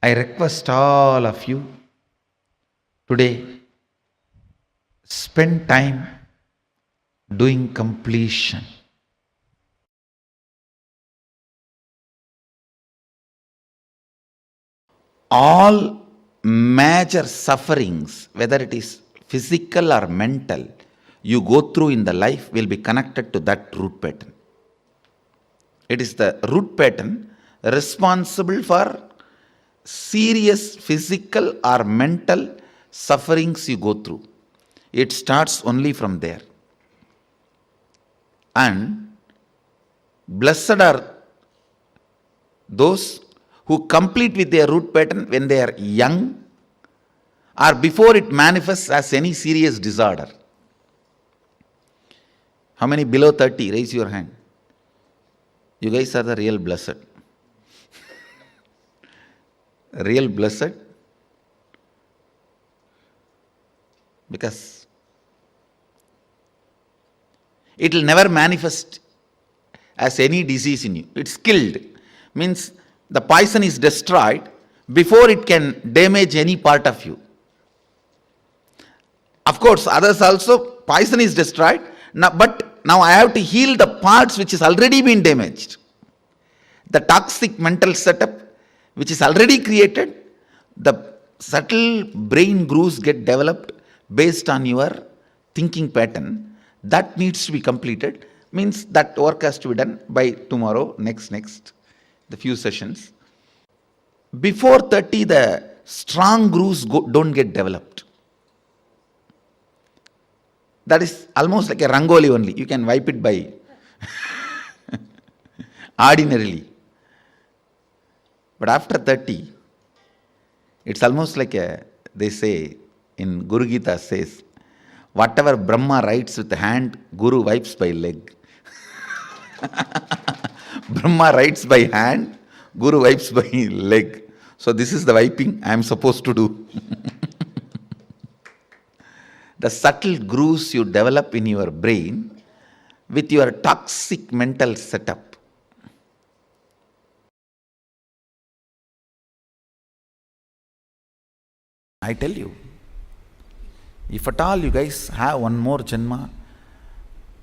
Speaker 5: I request all of you today, spend time doing completion. All major sufferings, whether it is physical or mental, you go through in the life will be connected to that root pattern. It is the root pattern responsible for serious physical or mental sufferings you go through. It starts only from there. And blessed are those who complete with their root pattern when they are young or before it manifests as any serious disorder. How many below 30? Raise your hand. You guys are the real blessed. Real blessed. Because it will never manifest as any disease in you. It's killed. Means the poison is destroyed before it can damage any part of you. Of course, others also, poison is destroyed. But now I have to heal the parts which has already been damaged. The toxic mental setup which is already created, the subtle brain grooves get developed based on your thinking pattern. That needs to be completed. Means that work has to be done by tomorrow, next, the few sessions. Before 30, the strong grooves don't get developed. That is almost like a rangoli only. You can wipe it by ordinarily. But after 30, it's almost like they say in Guru Gita says, whatever Brahma writes with the hand, Guru wipes by leg. Brahma writes by hand, Guru wipes by leg. So this is the wiping I am supposed to do. The subtle grooves you develop in your brain with your toxic mental setup. I tell you, if at all you guys have one more janma,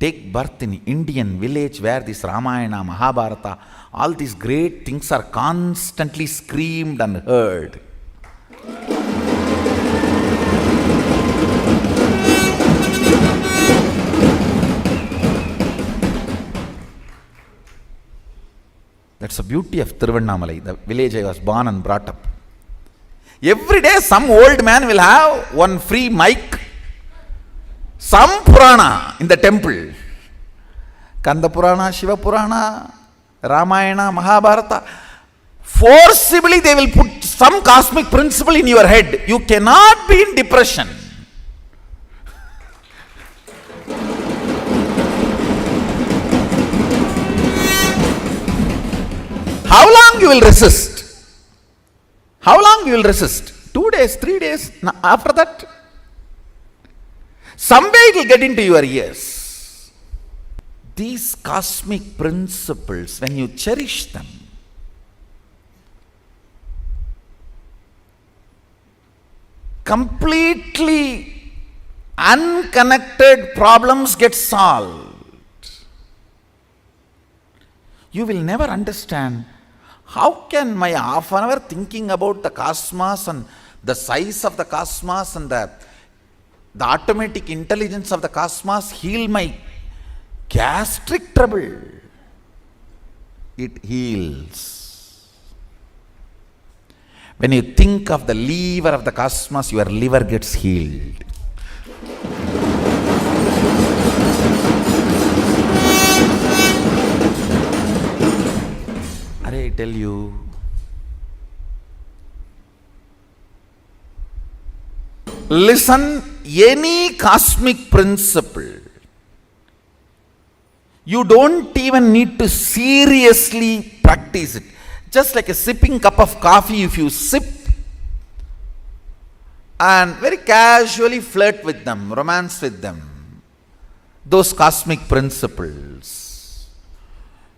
Speaker 5: take birth in Indian village where this Ramayana, Mahabharata, all these great things are constantly screamed and heard. That's the beauty of Tiruvannamalai, the village I was born and brought up. Every day some old man will have one free mic, some Purana in the temple. Kanda Purana, Shiva Purana, Ramayana, Mahabharata. Forcibly they will put some cosmic principle in your head. You cannot be in depression. How long you will resist? How long you will resist? 2 days, 3 days, after that? Someday it will get into your ears. These cosmic principles, when you cherish them, completely unconnected problems get solved. You will never understand. How can my half an hour thinking about the cosmos and the size of the cosmos and the automatic intelligence of the cosmos heal my gastric trouble. It heals. When you think of the liver of the cosmos, your liver gets healed. I tell you, listen, any cosmic principle, you don't even need to seriously practice it. Just like a sipping cup of coffee, if you sip and very casually flirt with them, romance with them, those cosmic principles,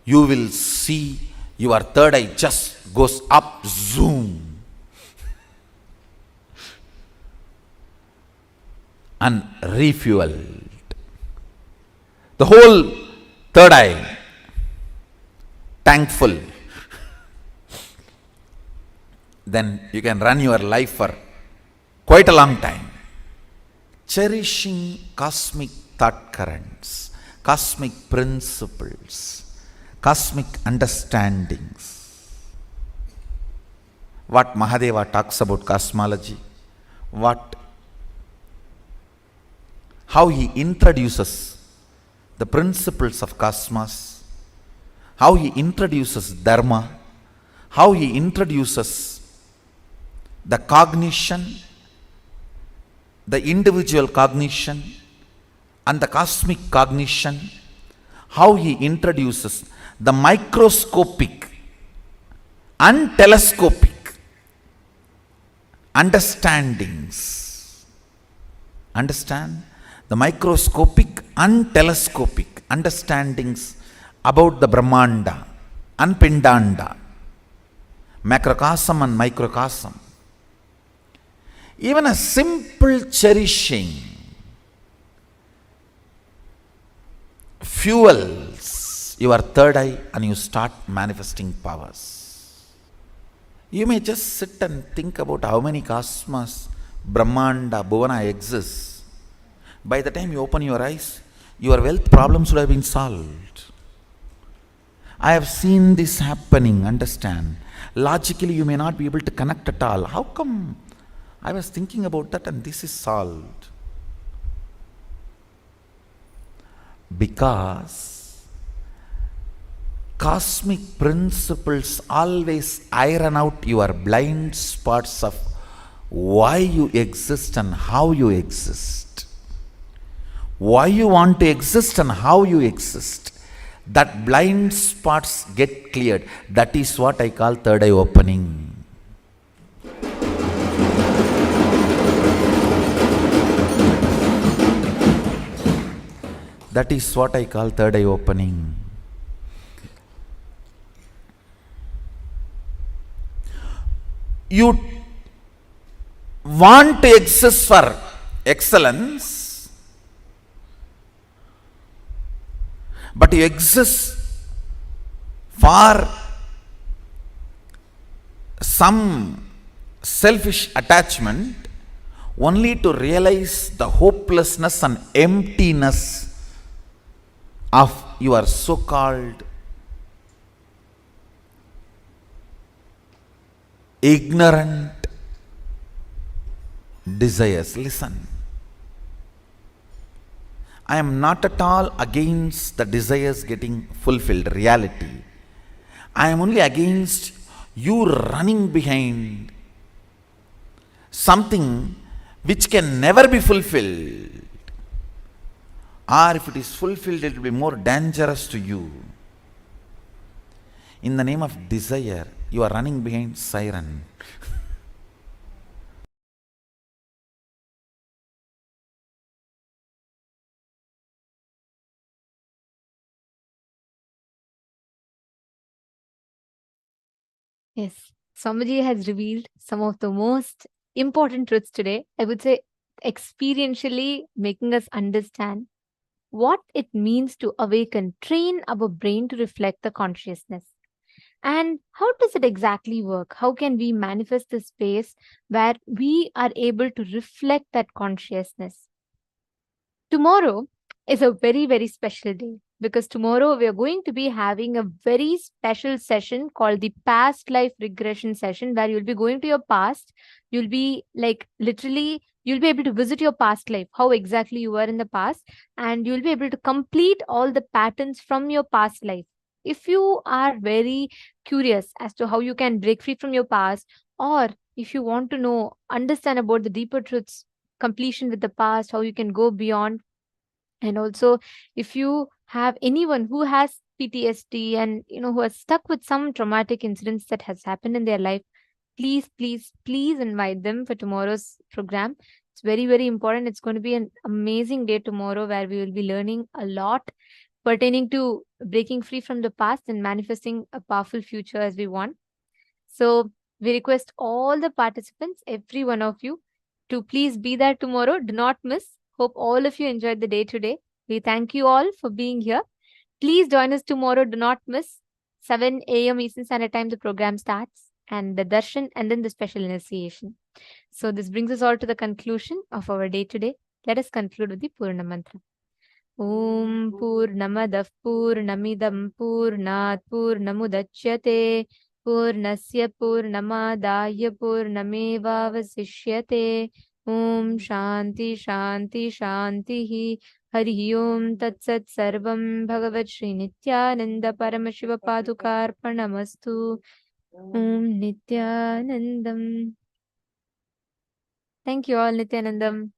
Speaker 5: you will see your third eye just goes up, zoom, and refueled. The whole third eye, thankful. Then you can run your life for quite a long time. Cherishing cosmic thought currents, cosmic principles, cosmic understandings. What Mahadeva talks about cosmology, how he introduces the principles of cosmos, how he introduces dharma, how he introduces the cognition, the individual cognition and the cosmic cognition, how he introduces the microscopic and telescopic understandings. Understand? The microscopic and telescopic understandings about the Brahmanda and Pindanda, macrocosm and microcosm. Even a simple cherishing fuels your third eye and you start manifesting powers. You may just sit and think about how many cosmos, Brahmanda, Bhuvana exists. By the time you open your eyes, your wealth problems would have been solved. I have seen this happening, understand. Logically, you may not be able to connect at all. How come? I was thinking about that and this is solved. Because cosmic principles always iron out your blind spots of why you exist and how you exist. Why you want to exist and how you exist. That blind spots get cleared. That is what I call third eye opening. That is what I call third eye opening. You want to exist for excellence, but you exist for some selfish attachment only to realize the hopelessness and emptiness of your so-called ignorant desires. Listen, I am not at all against the desires getting fulfilled, reality. I am only against you running behind something which can never be fulfilled. Or if it is fulfilled, it will be more dangerous to you. In the name of desire, you are running behind siren.
Speaker 9: Yes, Swamiji has revealed some of the most important truths today. I would say experientially making us understand what it means to awaken, train our brain to reflect the consciousness. And how does it exactly work? How can we manifest the space where we are able to reflect that consciousness? tomorrow is a very, very special day, because tomorrow we are going to be having a very special session called the past life regression session, where you'll be going to your past. You'll be like literally, you'll be able to visit your past life, how exactly you were in the past, and you'll be able to complete all the patterns from your past life. If you are very curious as to how you can break free from your past, or if you want to know, understand about the deeper truths, completion with the past, how you can go beyond, and also if you have anyone who has PTSD and who is stuck with some traumatic incidents that has happened in their life, please, please, please invite them for tomorrow's program. It's very, very important. It's going to be an amazing day tomorrow, where we will be learning a lot pertaining to breaking free from the past and manifesting a powerful future as we want. So we request all the participants, every one of you, to please be there tomorrow. Do not miss. Hope all of you enjoyed the day today. We thank you all for being here. Please join us tomorrow. Do not miss. 7 a.m. Eastern Standard Time, the program starts, and the darshan, and then the special initiation. So this brings us all to the conclusion of our day today. Let us conclude with the Purna Mantra. Om Purnamadah Purnamidam Purnat Purnamudachyate Purnasya Purnamadaya Purnamevavasishyate. Om Shanti Shanti Shanti Hari Om Tat Sat Sarvam Bhagavat Shri Nithyananda Paramashiva Padukarpanamastu. Om Nithyanandam. Thank you all, Nithyanandam.